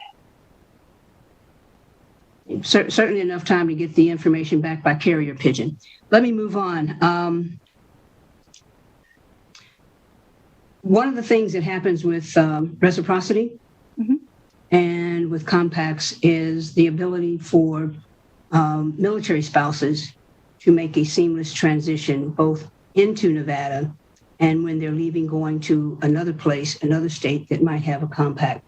Certainly enough time to get the information back by carrier pigeon. Let me move on. One of the things that happens with reciprocity and with compacts is the ability for military spouses to make a seamless transition both into Nevada and when they're leaving, going to another place, another state that might have a compact.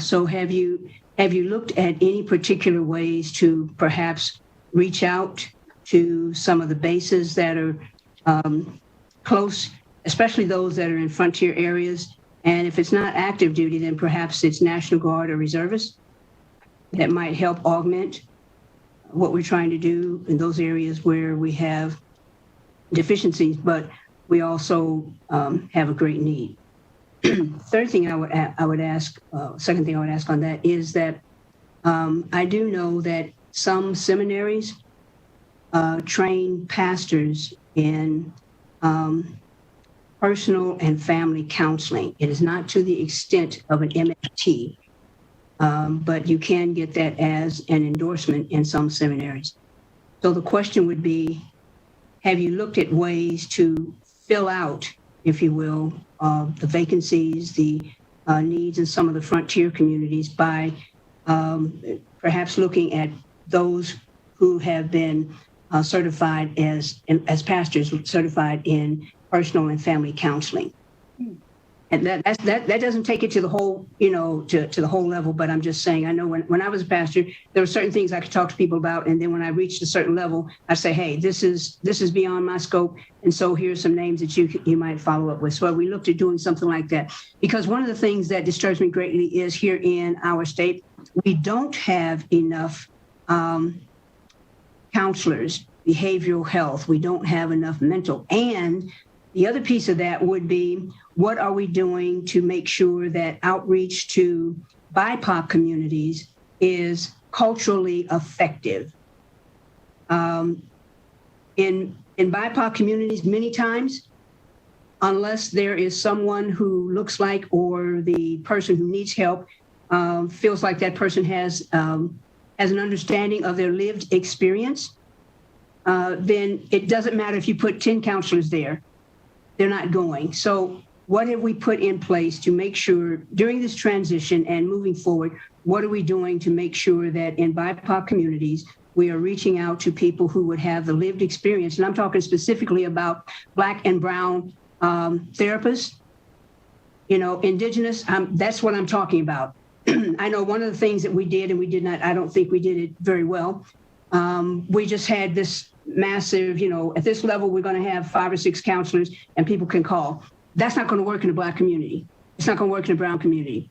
So have you looked at any particular ways to perhaps reach out to some of the bases that are close, especially those that are in frontier areas? And if it's not active duty, then perhaps it's National Guard or reservists that might help augment what we're trying to do in those areas where we have deficiencies, but we also have a great need. Third thing I would ask, second thing I would ask on that is that I do know that some seminaries train pastors in personal and family counseling. It is not to the extent of an MFT, but you can get that as an endorsement in some seminaries. So the question would be, have you looked at ways to fill out, if you will, the vacancies, the needs in some of the frontier communities by perhaps looking at those who have been certified as pastors, certified in personal and family counseling? And that doesn't take it to the whole, to the whole level, but I'm just saying, I know when I was a pastor, there were certain things I could talk to people about, and then when I reached a certain level, I say, hey, this is beyond my scope, and so here's some names that you might follow up with. So we looked at doing something like that, because one of the things that disturbs me greatly is here in our state, we don't have enough counselors, behavioral health. We don't have enough mental. And the other piece of that would be, what are we doing to make sure that outreach to BIPOC communities is culturally effective. In BIPOC communities, many times, unless there is someone who looks like, or the person who needs help feels like that person has an understanding of their lived experience, then it doesn't matter if you put 10 counselors there, they're not going. So what have we put in place to make sure during this transition and moving forward, what are we doing to make sure that in BIPOC communities, we are reaching out to people who would have the lived experience? And I'm talking specifically about Black and Brown therapists, Indigenous, that's what I'm talking about. I know one of the things that we did, and we did not, I don't think we did it very well. We just had this massive, at this level, we're going to have 5 or 6 counselors and people can call. That's not going to work in the Black community. It's not going to work in the Brown community.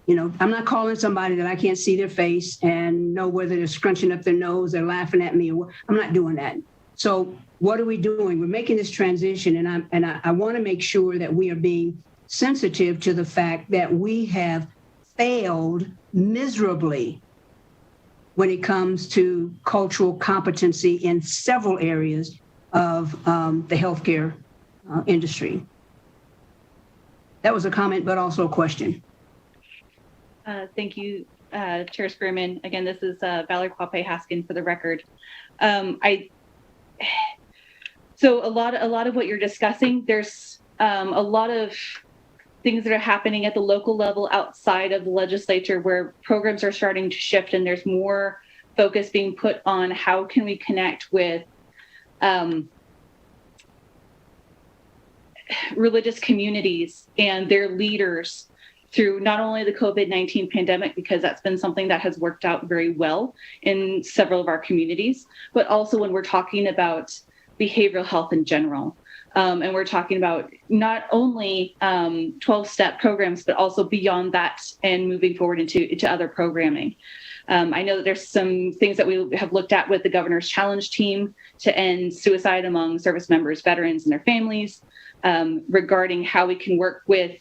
I'm not calling somebody that I can't see their face and know whether they're scrunching up their nose, they're laughing at me, or I'm not doing that. So what are we doing? We're making this transition, and I want to make sure that we are being sensitive to the fact that we have failed miserably when it comes to cultural competency in several areas of the healthcare industry. That was a comment, but also a question. Thank you, Chair Spearman. Again, this is Valerie Quape Haskin for the record. So a lot of what you're discussing, there's a lot of things that are happening at the local level outside of the legislature where programs are starting to shift, and there's more focus being put on how can we connect with religious communities and their leaders through not only the COVID-19 pandemic, because that's been something that has worked out very well in several of our communities, but also when we're talking about behavioral health in general. And we're talking about not only 12-step programs, but also beyond that and moving forward into other programming. I know that there's some things that we have looked at with the Governor's Challenge team to end suicide among service members, veterans, and their families, regarding how we can work with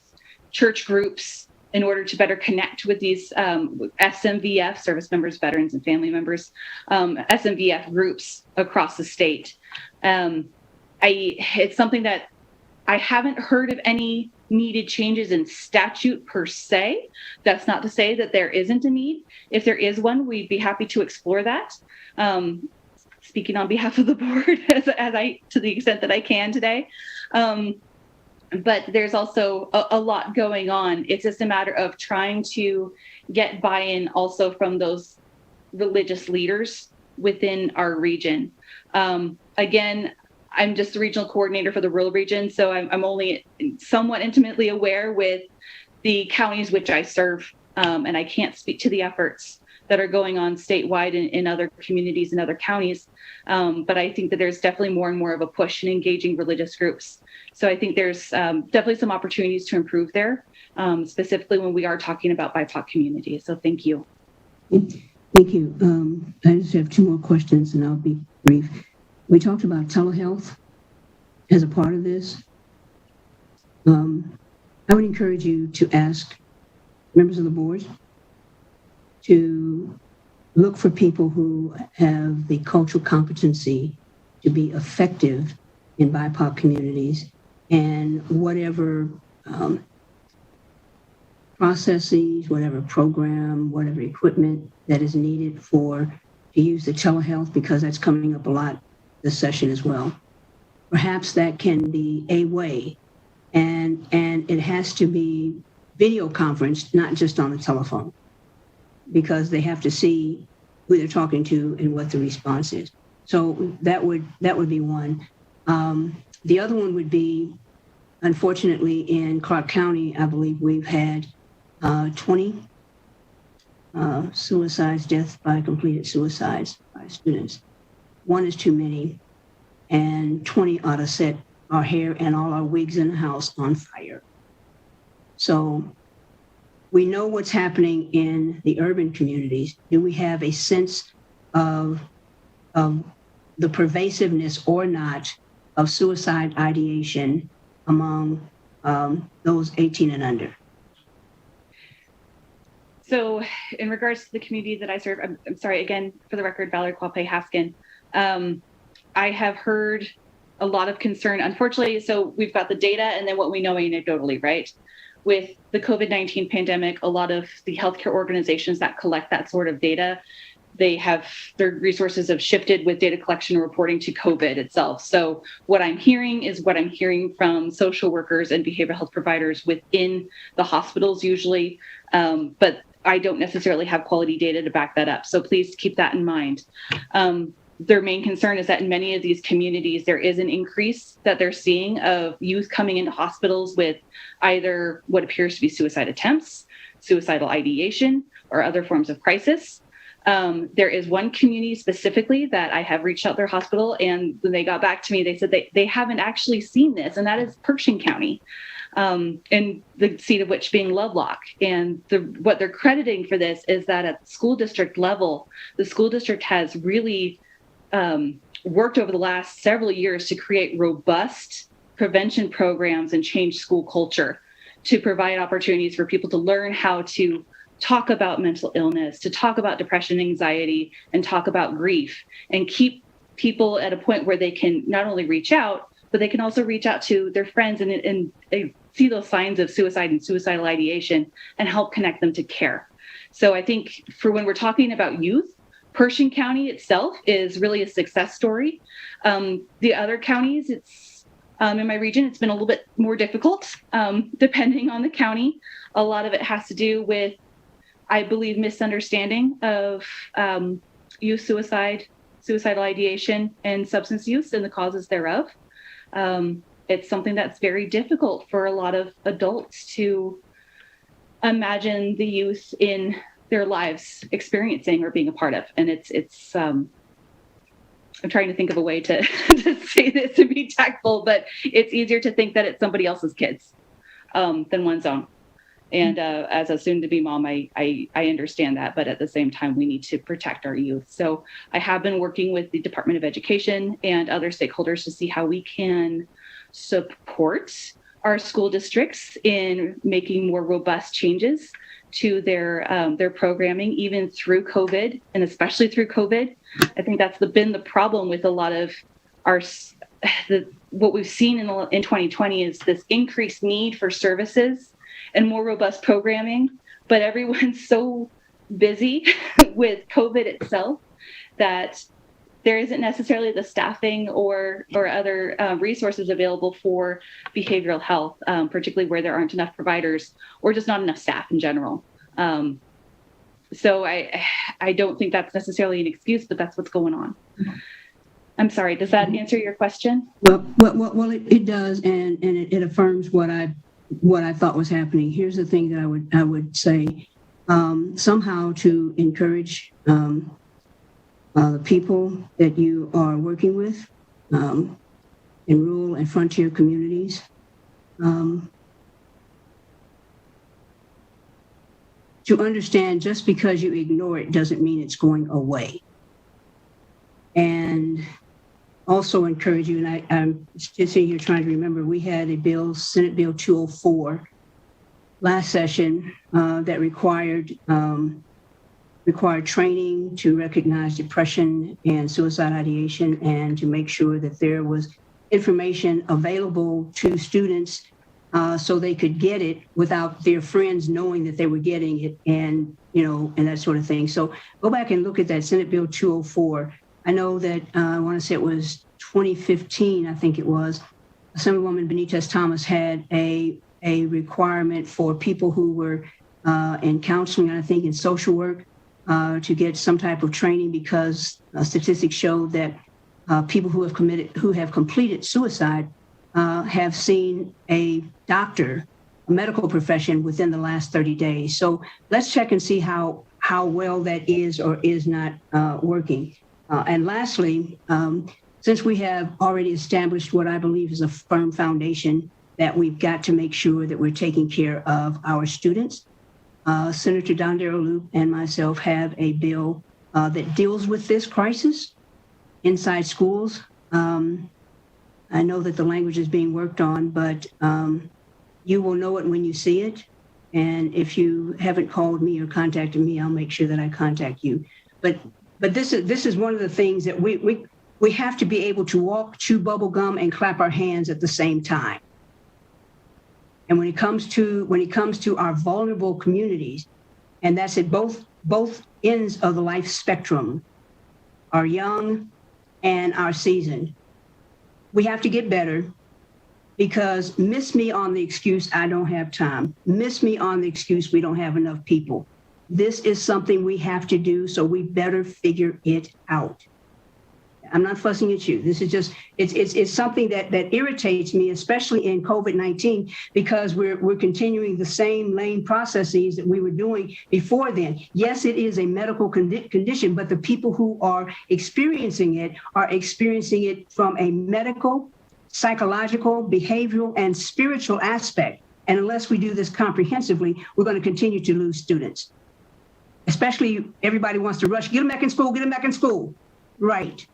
church groups in order to better connect with these SMVF, service members, veterans, and family members, SMVF groups across the state. It's something that I haven't heard of any needed changes in statute per se. That's not to say that there isn't a need. If there is one, we'd be happy to explore that. Speaking on behalf of the board, to the extent that I can today. But there's also a lot going on. It's just a matter of trying to get buy-in also from those religious leaders within our region. Again, I'm just the regional coordinator for the rural region, so I'm only somewhat intimately aware with the counties which I serve, and I can't speak to the efforts that are going on statewide in other communities and other counties. But I think that there's definitely more and more of a push in engaging religious groups. So I think there's definitely some opportunities to improve there, specifically when we are talking about BIPOC communities. So thank you. Thank you. I just have 2 more questions and I'll be brief. We talked about telehealth as a part of this. I would encourage you to ask members of the board to look for people who have the cultural competency to be effective in BIPOC communities, and whatever processes, whatever program, whatever equipment that is needed to use the telehealth, because that's coming up a lot this session as well. Perhaps that can be a way, and it has to be video conferenced, not just on the telephone, because they have to see who they're talking to and what the response is. So that would be one. The other one would be, unfortunately, in Clark County, I believe we've had 20 suicides, deaths by completed suicides by students. 1 is too many, and 20 ought to set our hair and all our wigs in the house on fire. So we know what's happening in the urban communities. Do we have a sense of the pervasiveness or not of suicide ideation among those 18 and under? So in regards to the community that I serve, I'm sorry, again, for the record, Valerie Quape Haskin. I have heard a lot of concern, unfortunately. So we've got the data and then what we know anecdotally, right? With the COVID-19 pandemic, a lot of the healthcare organizations that collect that sort of data, their resources have shifted with data collection and reporting to COVID itself. So what I'm hearing is what I'm hearing from social workers and behavioral health providers within the hospitals usually, but I don't necessarily have quality data to back that up. So please keep that in mind. Their main concern is that in many of these communities, there is an increase that they're seeing of youth coming into hospitals with either what appears to be suicide attempts, suicidal ideation, or other forms of crisis. There is one community specifically that I have reached out their hospital, and when they got back to me, they said they haven't actually seen this, and that is Pershing County, and the seat of which being Lovelock. And what they're crediting for this is that at the school district level, the school district has really worked over the last several years to create robust prevention programs and change school culture to provide opportunities for people to learn how to talk about mental illness, to talk about depression, anxiety, and talk about grief, and keep people at a point where they can not only reach out, but they can also reach out to their friends and they see those signs of suicide and suicidal ideation and help connect them to care. So I think for when we're talking about youth, Pershing County itself is really a success story. The other counties, it's in my region, it's been a little bit more difficult depending on the county. A lot of it has to do with, I believe, misunderstanding of youth suicide, suicidal ideation, and substance use and the causes thereof. It's something that's very difficult for a lot of adults to imagine the youth in their lives experiencing or being a part of. And it's I'm trying to think of a way to say this and be tactful, but it's easier to think that it's somebody else's kids than one's own. And as a soon-to-be mom, I understand that, but at the same time, we need to protect our youth. So I have been working with the Department of Education and other stakeholders to see how we can support our school districts in making more robust changes to their programming, even through COVID, and especially through COVID. I think that's been the problem with a lot of what we've seen in 2020 is this increased need for services and more robust programming, but everyone's so busy with COVID itself that there isn't necessarily the staffing or other resources available for behavioral health, particularly where there aren't enough providers or just not enough staff in general. So I don't think that's necessarily an excuse, but that's what's going on. I'm sorry, does that answer your question? Well, it does, and it affirms what I thought was happening. Here's the thing that I would say, somehow to encourage the people that you are working with in rural and frontier communities, to understand just because you ignore it doesn't mean it's going away. And also encourage you, and I'm just sitting here trying to remember, we had a bill, Senate Bill 204, last session that required training to recognize depression and suicide ideation, and to make sure that there was information available to students so they could get it without their friends knowing that they were getting it, and that sort of thing. So go back and look at that Senate Bill 204. I know that I want to say it was 2015, I think it was, Assemblywoman Benitez Thomas had a requirement for people who were in counseling, I think in social work, to get some type of training, because statistics show that people who have completed suicide have seen a doctor, a medical profession, within the last 30 days. So let's check and see how well that is or is not working. And lastly, since we have already established what I believe is a firm foundation, that we've got to make sure that we're taking care of our students, Senator Dondero Loop and myself have a bill that deals with this crisis inside schools. I know that the language is being worked on, but you will know it when you see it. And if you haven't called me or contacted me, I'll make sure that I contact you. But this is one of the things that we have to be able to walk, chew bubble gum, and clap our hands at the same time. And when it comes to our vulnerable communities, and that's at both ends of the life spectrum, our young and our seasoned, we have to get better. Because miss me on the excuse I don't have time. Miss me on the excuse we don't have enough people. This is something we have to do, so we better figure it out. I'm not fussing at you. This is just, it's something that irritates me, especially in COVID-19, because we're continuing the same lane processes that we were doing before then. Yes, it is a medical condition, but the people who are experiencing it from a medical, psychological, behavioral, and spiritual aspect. And unless we do this comprehensively, we're going to continue to lose students. Especially everybody wants to rush, get them back in school, get them back in school. Right.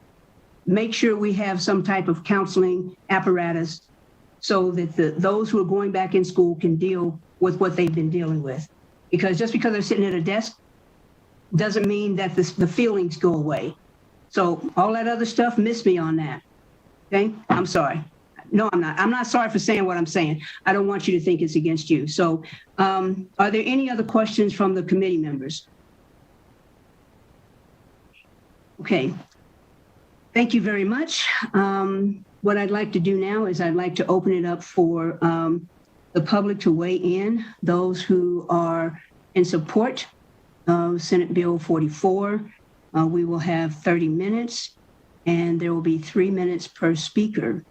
Make sure we have some type of counseling apparatus so that those who are going back in school can deal with what they've been dealing with. Because just because they're sitting at a desk doesn't mean that the feelings go away. So all that other stuff, miss me on that. Okay, I'm sorry. No, I'm not. I'm not sorry for saying what I'm saying. I don't want you to think it's against you. So are there any other questions from the committee members? Okay. Thank you very much. What I'd like to do now is I'd like to open it up for the public to weigh in. Those who are in support of Senate Bill 44, we will have 30 minutes. And there will be 3 minutes per speaker.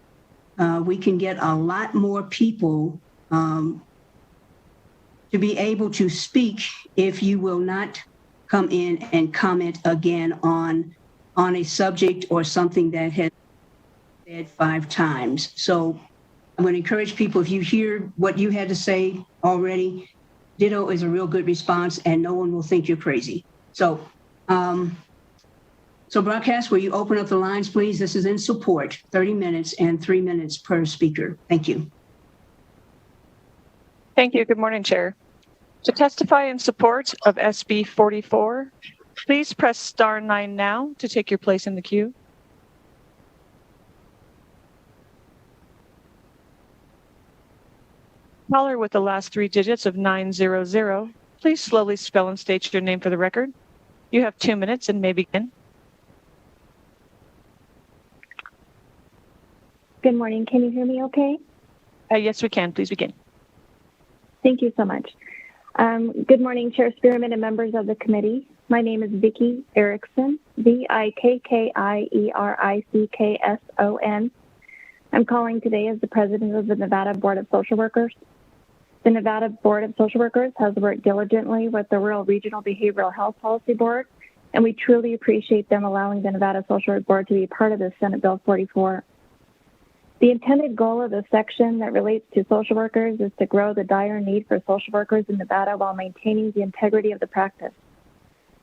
We can get a lot more people to be able to speak if you will not come in and comment again on a subject or something that has been said 5 times. So I'm going to encourage people, if you hear what you had to say already, ditto is a real good response and no one will think you're crazy. So broadcast, will you open up the lines, please? This is in support, 30 minutes and 3 minutes per speaker. Thank you. Thank you. Good morning, Chair. To testify in support of SB 44, please press star 9 now to take your place in the queue. Caller with the last 3 digits of 900, please slowly spell and state your name for the record. You have 2 minutes and may begin. Good morning. Can you hear me okay? Yes, we can. Please begin. Thank you so much. Good morning, Chair Spearman and members of the committee. My name is Vicki Erickson, VIKKIERICKSON. I'm calling today as the president of the Nevada Board of Social Workers. The Nevada Board of Social Workers has worked diligently with the Rural Regional Behavioral Health Policy Board, and we truly appreciate them allowing the Nevada Social Work Board to be part of the Senate Bill 44. The intended goal of the section that relates to social workers is to grow the dire need for social workers in Nevada while maintaining the integrity of the practice.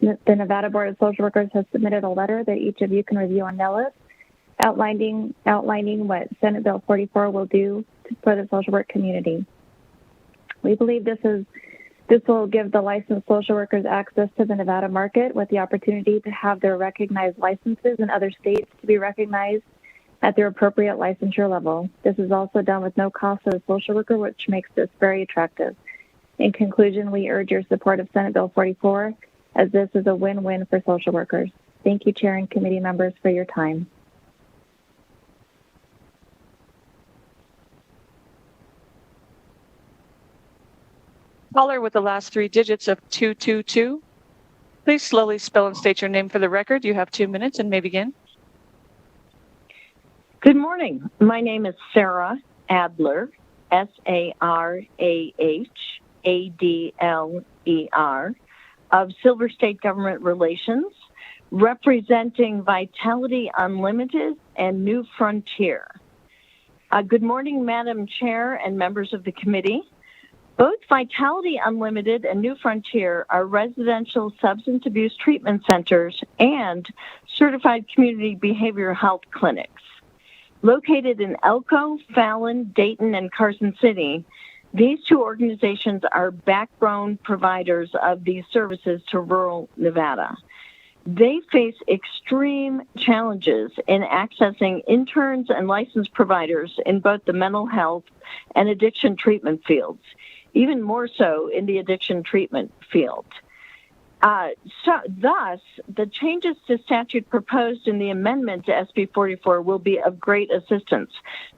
The Nevada Board of Social Workers has submitted a letter that each of you can review on Nellis, outlining what Senate Bill 44 will do for the social work community. We believe this will give the licensed social workers access to the Nevada market with the opportunity to have their recognized licenses in other states to be recognized at their appropriate licensure level. This is also done with no cost to the social worker, which makes this very attractive. In conclusion, we urge your support of Senate Bill 44, as this is a win-win for social workers. Thank you, Chair and committee members, for your time. Caller with the last 3 digits of 222, please slowly spell and state your name for the record. You have 2 minutes and may begin. Good morning. My name is Sarah Adler, SARAHADLER, of Silver State Government Relations, representing Vitality Unlimited and New Frontier. Good morning, Madam Chair and members of the committee. Both Vitality Unlimited and New Frontier are residential substance abuse treatment centers and certified community behavioral health clinics. Located in Elko, Fallon, Dayton, and Carson City, These two organizations are backbone providers of these services to rural Nevada. They face extreme challenges in accessing interns and licensed providers in both the mental health and addiction treatment fields, even more so in the addiction treatment field. Thus, the changes to statute proposed in the amendment to SB 44 will be of great assistance.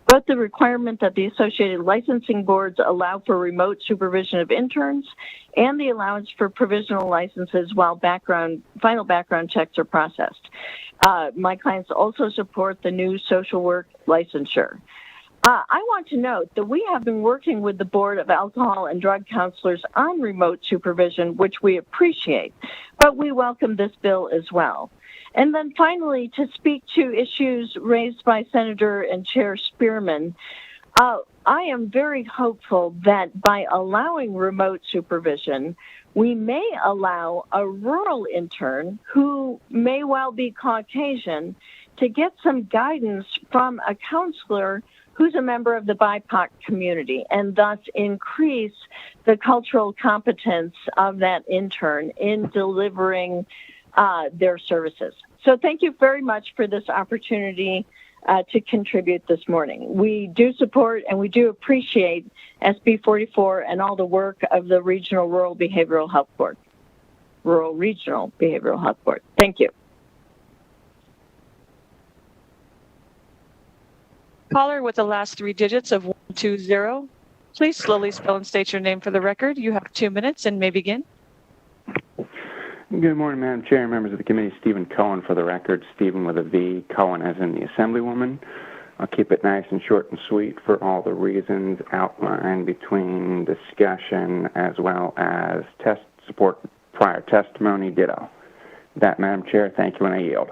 Both the requirement that the associated licensing boards allow for remote supervision of interns and the allowance for provisional licenses while final background checks are processed. My clients also support the new social work licensure. I want to note that we have been working with the Board of Alcohol and Drug Counselors on remote supervision, which we appreciate, but we welcome this bill as well. And then finally, to speak to issues raised by Senator and Chair Spearman, I am very hopeful that by allowing remote supervision, we may allow a rural intern who may well be Caucasian to get some guidance from a counselor who's a member of the BIPOC community, and thus increase the cultural competence of that intern in delivering their services. So thank you very much for this opportunity to contribute this morning. We do support and we do appreciate SB 44 and all the work of the Regional Rural Behavioral Health Board. Rural Regional Behavioral Health Board. Thank you. Caller with the last three digits of 120. Please slowly spell and state your name for the record. You have 2 minutes and may begin. Good morning, Madam Chair, members of the committee. Stephen Cohen for the record. Stephen with a V, Cohen as in the Assemblywoman. I'll keep it nice and short and sweet for all the reasons outlined between discussion as well as test support prior testimony. Ditto. That, Madam Chair, thank you, and I yield.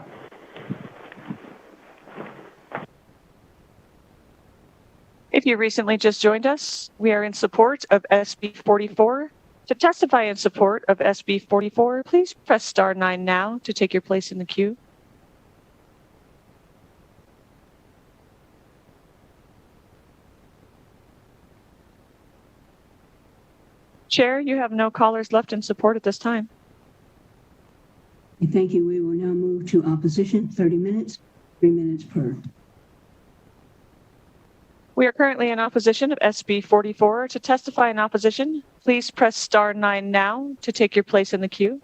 If you recently just joined us, we are in support of SB 44. To testify in support of SB 44, please press star 9 now to take your place in the queue. Chair, you have no callers left in support at this time. Thank you. We will now move to opposition, 30 minutes, 3 minutes per. We are currently in opposition of SB 44. To testify in opposition, please press star 9 now to take your place in the queue.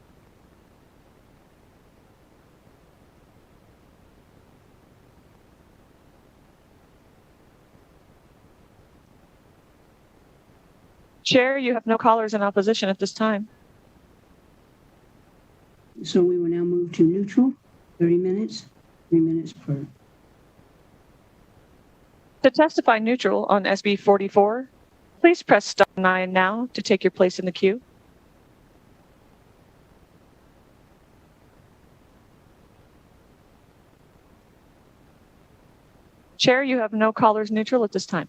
Chair, you have no callers in opposition at this time. So we will now move to neutral, 30 minutes, 3 minutes per. To testify neutral on SB 44, please press star 9 now to take your place in the queue. Chair, you have no callers neutral at this time.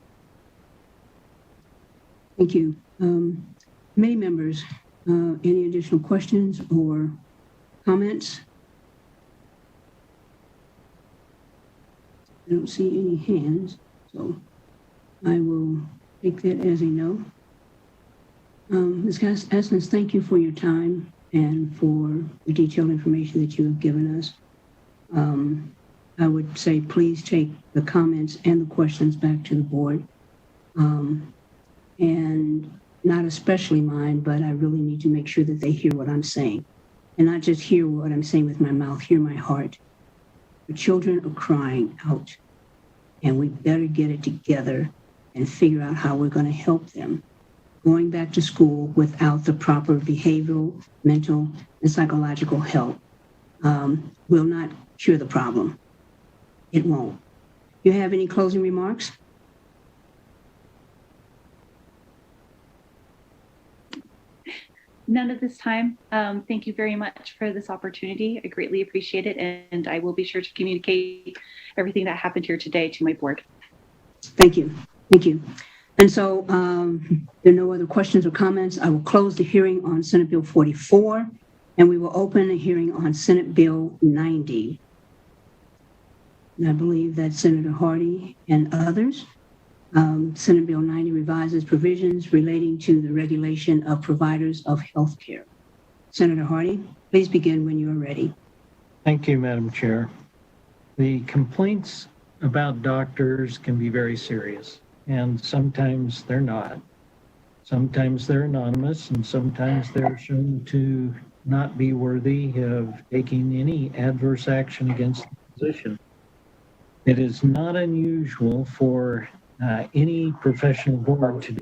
Thank you. Committee members, any additional questions or comments? I don't see any hands, so I will take that as a no. Ms. Essence, thank you for your time and for the detailed information that you have given us. I would say please take the comments and the questions back to the board. And not especially mine, but I really need to make sure that they hear what I'm saying. And not just hear what I'm saying with my mouth, hear my heart. The children are crying out, and we better get it together and figure out how we're going to help them. Going back to school without the proper behavioral, mental, and psychological help will not cure the problem. It won't. Do you have any closing remarks? None at this time. Thank you very much for this opportunity. I greatly appreciate it, and I will be sure to communicate everything that happened here today to my board. Thank you. Thank you. And so there are no other questions or comments. I will close the hearing on Senate Bill 44, and we will open a hearing on Senate Bill 90. And I believe that Senator Hardy and others Senate Bill 90 revises provisions relating to the regulation of providers of health care. Senator Hardy, please begin when you are ready. Thank you, Madam Chair. The complaints about doctors can be very serious, and sometimes they're not. Sometimes they're anonymous, and sometimes they're shown to not be worthy of taking any adverse action against the physician. It is not unusual for any professional board to do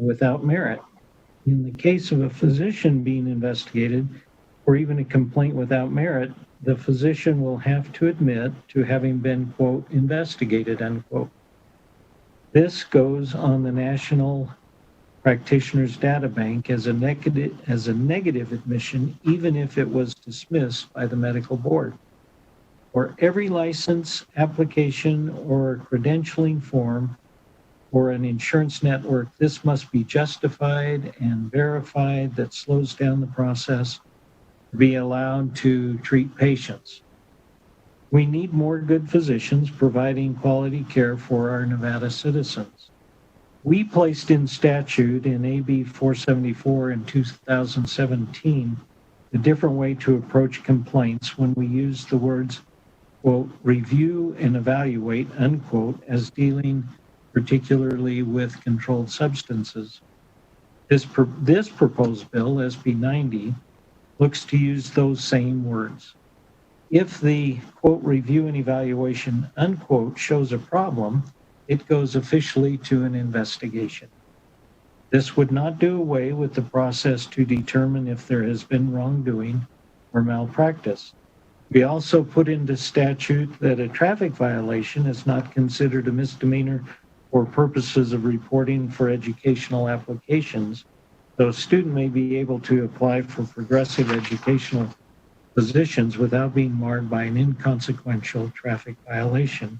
without merit. In the case of a physician being investigated, or even a complaint without merit, the physician will have to admit to having been, quote, investigated, unquote. This goes on the National Practitioners Data Bank as a negative admission, even if it was dismissed by the medical board. For every license, application, or credentialing form for an insurance network, this must be justified and verified. That slows down the process to be allowed to treat patients. We need more good physicians providing quality care for our Nevada citizens. We placed in statute in AB 474 in 2017 a different way to approach complaints when we used the words, quote, review and evaluate, unquote, as dealing particularly with controlled substances. This proposed bill, SB 90, looks to use those same words. If the, quote, review and evaluation, unquote, shows a problem, it goes officially to an investigation. This would not do away with the process to determine if there has been wrongdoing or malpractice. We also put into statute that a traffic violation is not considered a misdemeanor for purposes of reporting for educational applications, though a student may be able to apply for progressive educational positions without being marred by an inconsequential traffic violation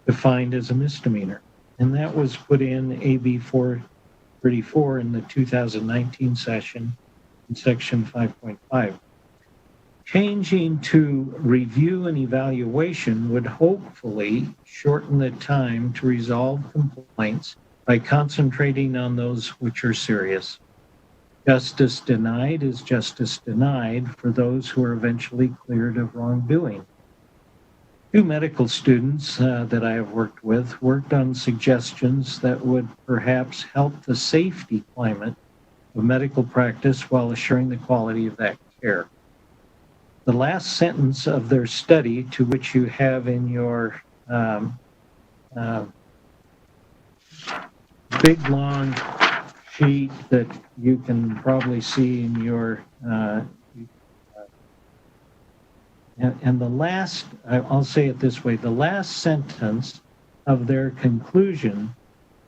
defined as a misdemeanor. And that was put in AB 434 in the 2019 session in section 5.5. Changing to review and evaluation would hopefully shorten the time to resolve complaints by concentrating on those which are serious. Justice denied is justice denied for those who are eventually cleared of wrongdoing. Two medical students that I have worked with worked on suggestions that would perhaps help the safety climate of medical practice while assuring the quality of that care. The last sentence of their study, to which you have in your big long sheet that you can probably see in your, and the last, I'll say it this way, the last sentence of their conclusion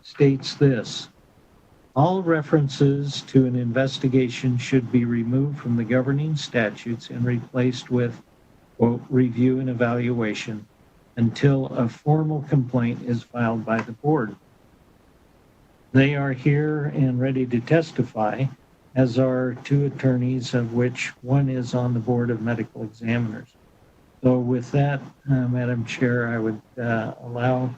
states this: all references to an investigation should be removed from the governing statutes and replaced with, quote, review and evaluation until a formal complaint is filed by the board. They are here and ready to testify, as are two attorneys, of which one is on the Board of Medical Examiners. So with that, Madam Chair, I would allow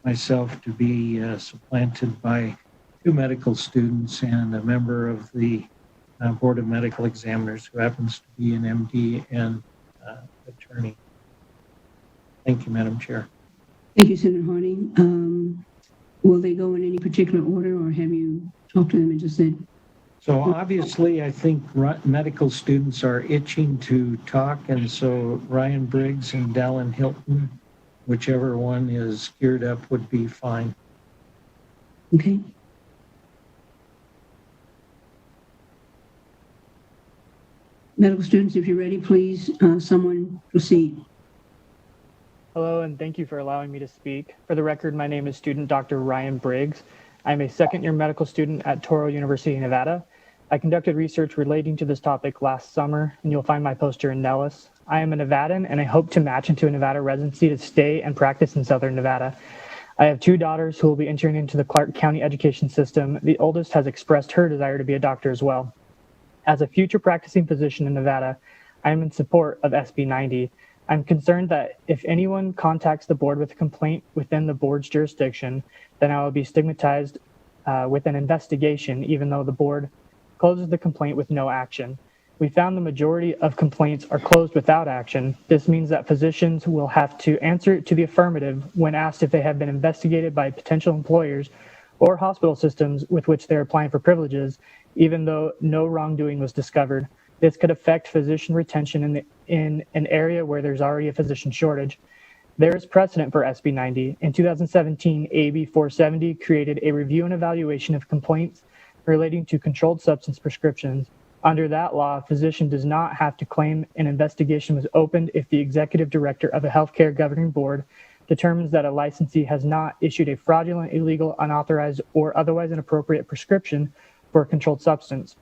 myself to be supplanted by two medical students and a member of the Board of Medical Examiners who happens to be an MD and attorney. Thank you, Madam Chair. Thank you, Senator Hardy. Will they go in any particular order, or have you talked to them and just said? So obviously, I think medical students are itching to talk, and so Ryan Briggs and Dallin Hilton, whichever one is geared up, would be fine. Okay. Medical students, if you're ready, please, someone proceed. Hello, and thank you for allowing me to speak. For the record, my name is student Dr. Ryan Briggs. I'm a second-year medical student at Toro University, Nevada. I conducted research relating to this topic last summer, and you'll find my poster in Nellis. I am a Nevadan, and I hope to match into a Nevada residency to stay and practice in Southern Nevada. I have two daughters who will be entering into the Clark County education system. The oldest has expressed her desire to be a doctor as well. As a future practicing physician in Nevada, I am in support of SB 90. I'm concerned that if anyone contacts the board with a complaint within the board's jurisdiction, then I will be stigmatized with an investigation, even though the board closes the complaint with no action. We found the majority of complaints are closed without action. This means that physicians will have to answer to the affirmative when asked if they have been investigated by potential employers or hospital systems with which they're applying for privileges, even though no wrongdoing was discovered. This could affect physician retention in an area where there's already a physician shortage. There is precedent for SB 90. In 2017, AB 470 created a review and evaluation of complaints relating to controlled substance prescriptions. Under that law, a physician does not have to claim an investigation was opened if the executive director of a healthcare governing board determines that a licensee has not issued a fraudulent, illegal, unauthorized, or otherwise inappropriate prescription for a controlled substance.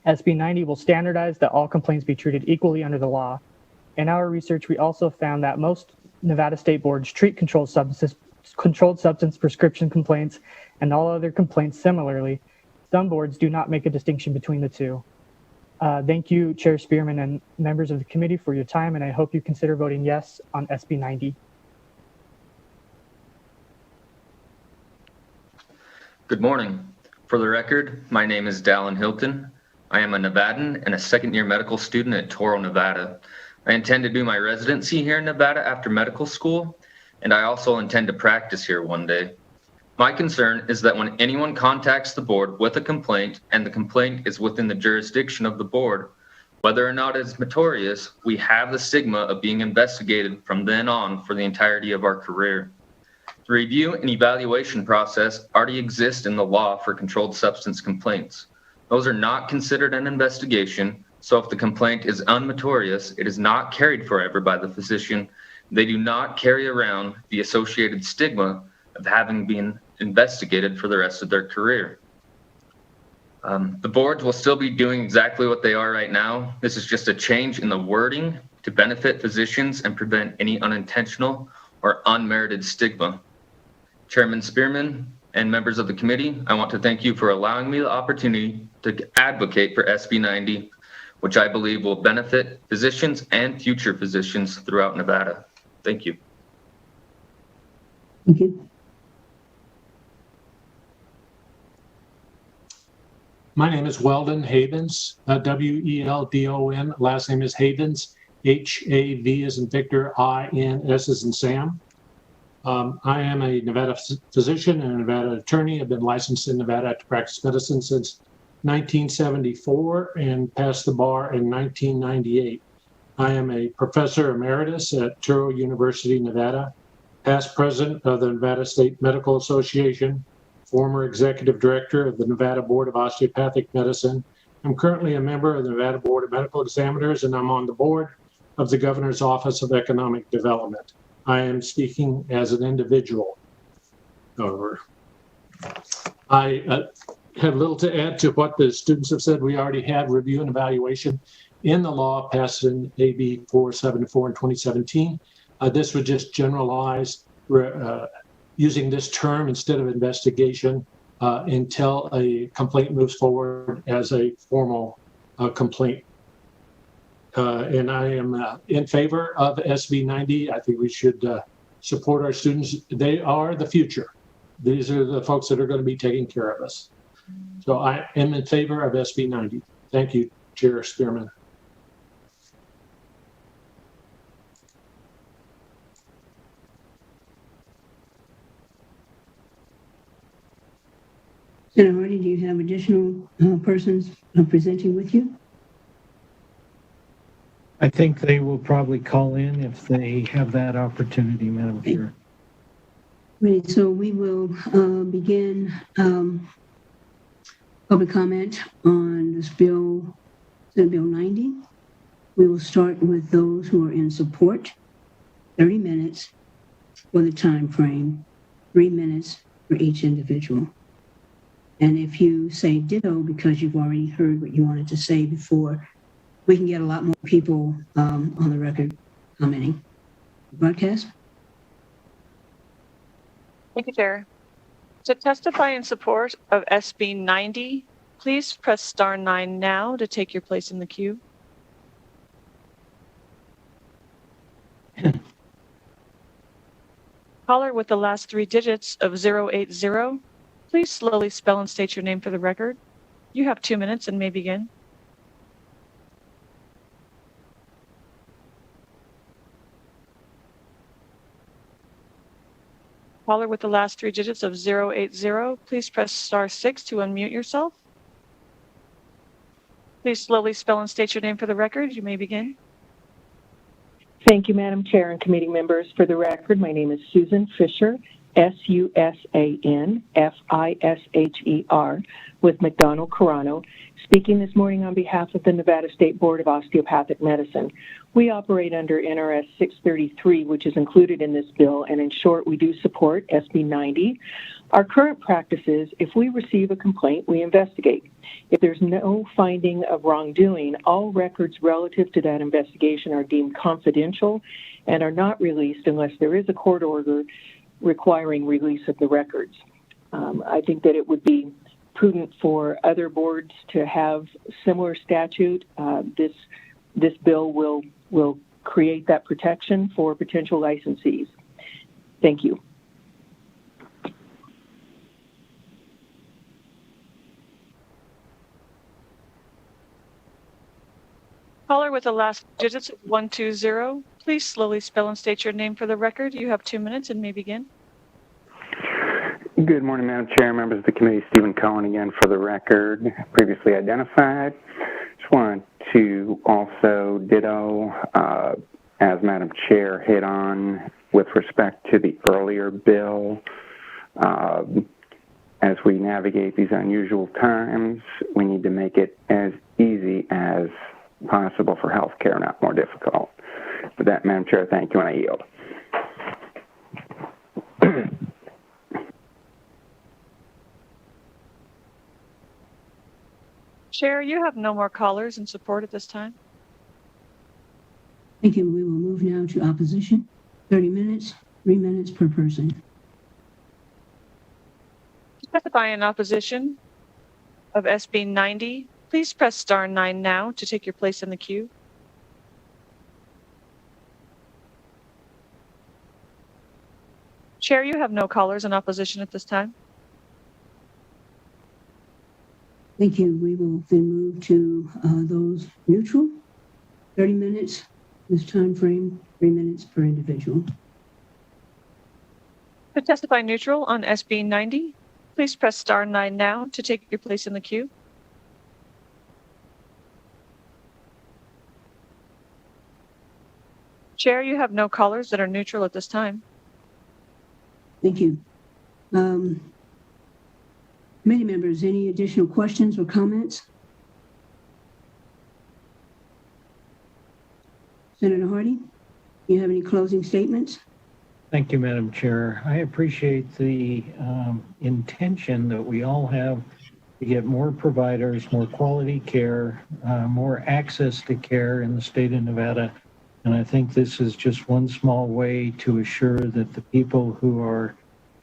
SB 90 will standardize that all complaints be treated equally under the law. In our research, we also found that most Nevada state boards treat controlled substance prescription complaints and all other complaints similarly. Some boards do not make a distinction between the two. Thank you, Chair Spearman and members of the committee for your time, and I hope you consider voting yes on SB 90. Good morning. For the record, my name is Dallin Hilton. I am a Nevadan and a second-year medical student at Toro, Nevada. I intend to do my residency here in Nevada after medical school, and I also intend to practice here one day. My concern is that when anyone contacts the board with a complaint and the complaint is within the jurisdiction of the board, whether or not it's meritorious, we have the stigma of being investigated from then on for the entirety of our career. The review and evaluation process already exists in the law for controlled substance complaints. Those are not considered an investigation, so if the complaint is unmeritorious, it is not carried forever by the physician. They do not carry around the associated stigma of having been investigated for the rest of their career. The boards will still be doing exactly what they are right now. This is just a change in the wording to benefit physicians and prevent any unintentional or unmerited stigma. Chairman Spearman and members of the committee, I want to thank you for allowing me the opportunity to advocate for SB 90, which I believe will benefit physicians and future physicians throughout Nevada. Thank you. Thank you. My name is Weldon Havens, W-E-L-D-O-N. Last name is Havens, H-A-V as in Victor, I-N-S as in Sam. I am a Nevada physician and a Nevada attorney. I've been licensed in Nevada to practice medicine since 1974 and passed the bar in 1998. I am a professor emeritus at Toro University, Nevada, past president of the Nevada State Medical Association, former executive director of the Nevada Board of Osteopathic Medicine. I'm currently a member of the Nevada Board of Medical Examiners, and I'm on the board of the Governor's Office of Economic Development. I am speaking as an individual. However, I have little to add to what the students have said. We already had review and evaluation in the law passed in AB 474 in 2017. This would just generalize using this term instead of investigation until a complaint moves forward as a formal complaint. And I am in favor of SB 90. I think we should support our students. They are the future. These are the folks that are going to be taking care of us. So I am in favor of SB 90. Thank you, Chair Spearman. Senator Hardy, do you have additional persons presenting with you? I think they will probably call in if they have that opportunity, Madam Chair. Right, so we will begin public comment on this bill, Senate Bill 90. We will start with those who are in support, 30 minutes for the time frame, 3 minutes for each individual. And if you say ditto because you've already heard what you wanted to say before, we can get a lot more people on the record commenting. Broadcast? Thank you, Chair. To testify in support of SB 90, please press star 9 now to take your place in the queue. Caller with the last 3 digits of 080, please slowly spell and state your name for the record. You have 2 minutes and may begin. Caller with the last 3 digits of 080, please press *6 to unmute yourself. Please slowly spell and state your name for the record. You may begin. Thank you, Madam Chair and committee members. For the record, my name is Susan Fisher, SUSAN-FISHER, with McDonald Carano, speaking this morning on behalf of the Nevada State Board of Osteopathic Medicine. We operate under NRS 633, which is included in this bill, and in short, we do support SB 90. Our current practice is, if we receive a complaint, we investigate. If there's no finding of wrongdoing, all records relative to that investigation are deemed confidential and are not released unless there is a court order requiring release of the records. I think that it would be prudent for other boards to have similar statute. This bill will create that protection for potential licensees. Thank you. Caller with the last digits of 120, please slowly spell and state your name for the record. You have 2 minutes and may begin. Good morning, Madam Chair, members of the committee. Stephen Cohen again for the record, previously identified. Just wanted to also ditto, as Madam Chair hit on with respect to the earlier bill. As we navigate these unusual times, we need to make it as easy as possible for healthcare, not more difficult. With that, Madam Chair, thank you, and I yield. Chair, you have no more callers in support at this time. Thank you. We will move now to opposition. 30 minutes, 3 minutes per person. To testify in opposition of SB 90, please press *9 now to take your place in the queue. Chair, you have no callers in opposition at this time. Thank you. We will then move to those neutral. 30 minutes, this time frame, 3 minutes per individual. To testify neutral on SB 90, please press *9 now to take your place in the queue. Chair, you have no callers that are neutral at this time. Thank you. Committee members, any additional questions or comments? Senator Hardy, do you have any closing statements? Thank you, Madam Chair. I appreciate the intention that we all have to get more providers, more quality care, more access to care in the state of Nevada. And I think this is just one small way to assure that the people who are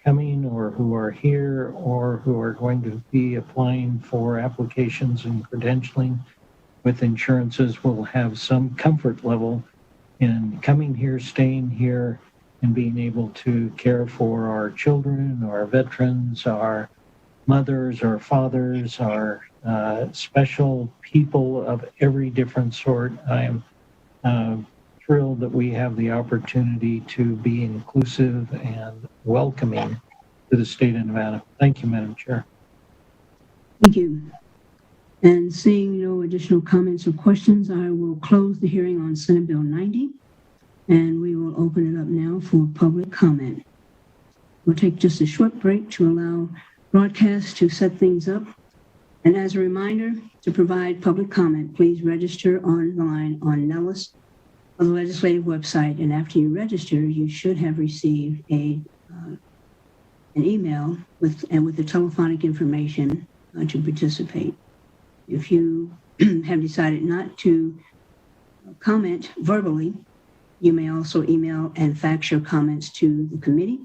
coming or who are here or who are going to be applying for applications and credentialing with insurances will have some comfort level in coming here, staying here, and being able to care for our children, our veterans, our mothers, our fathers, our special people of every different sort. I am thrilled that we have the opportunity to be inclusive and welcoming to the state of Nevada. Thank you, Madam Chair. Thank you. And seeing no additional comments or questions, I will close the hearing on Senate Bill 90, and we will open it up now for public comment. We'll take just a short break to allow broadcast to set things up. And as a reminder, to provide public comment, please register online on Nellis on the legislative website, and after you register, you should have received an email with the telephonic information to participate. If you have decided not to comment verbally, you may also email and fax your comments to the committee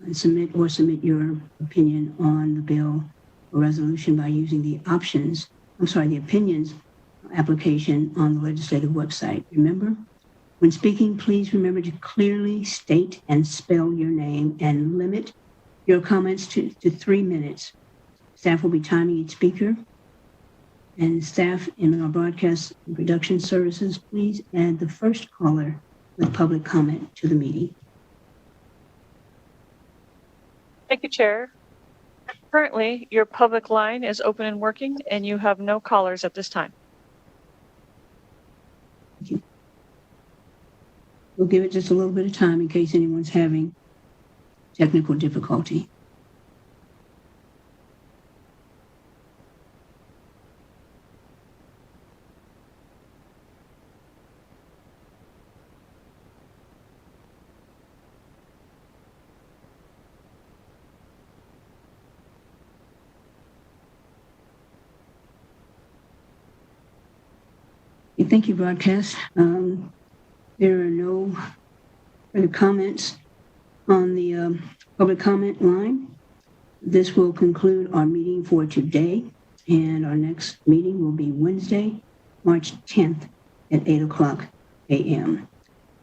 and submit your opinion on the bill or resolution by using the opinions application on the legislative website. Remember, When speaking, please remember to clearly state and spell your name and limit your comments to 3 minutes. Staff will be timing each speaker. And staff in our broadcast and production services, please add the first caller with public comment to the meeting. Thank you, Chair. Currently, your public line is open and working, and you have no callers at this time. Thank you. We'll give it just a little bit of time in case anyone's having technical difficulty. Thank you, broadcast. There are no further comments on the public comment line. This will conclude our meeting for today, and our next meeting will be Wednesday, March 10th at 8:00 a.m.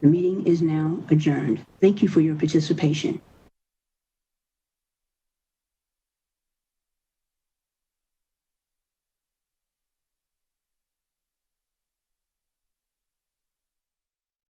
The meeting is now adjourned. Thank you for your participation.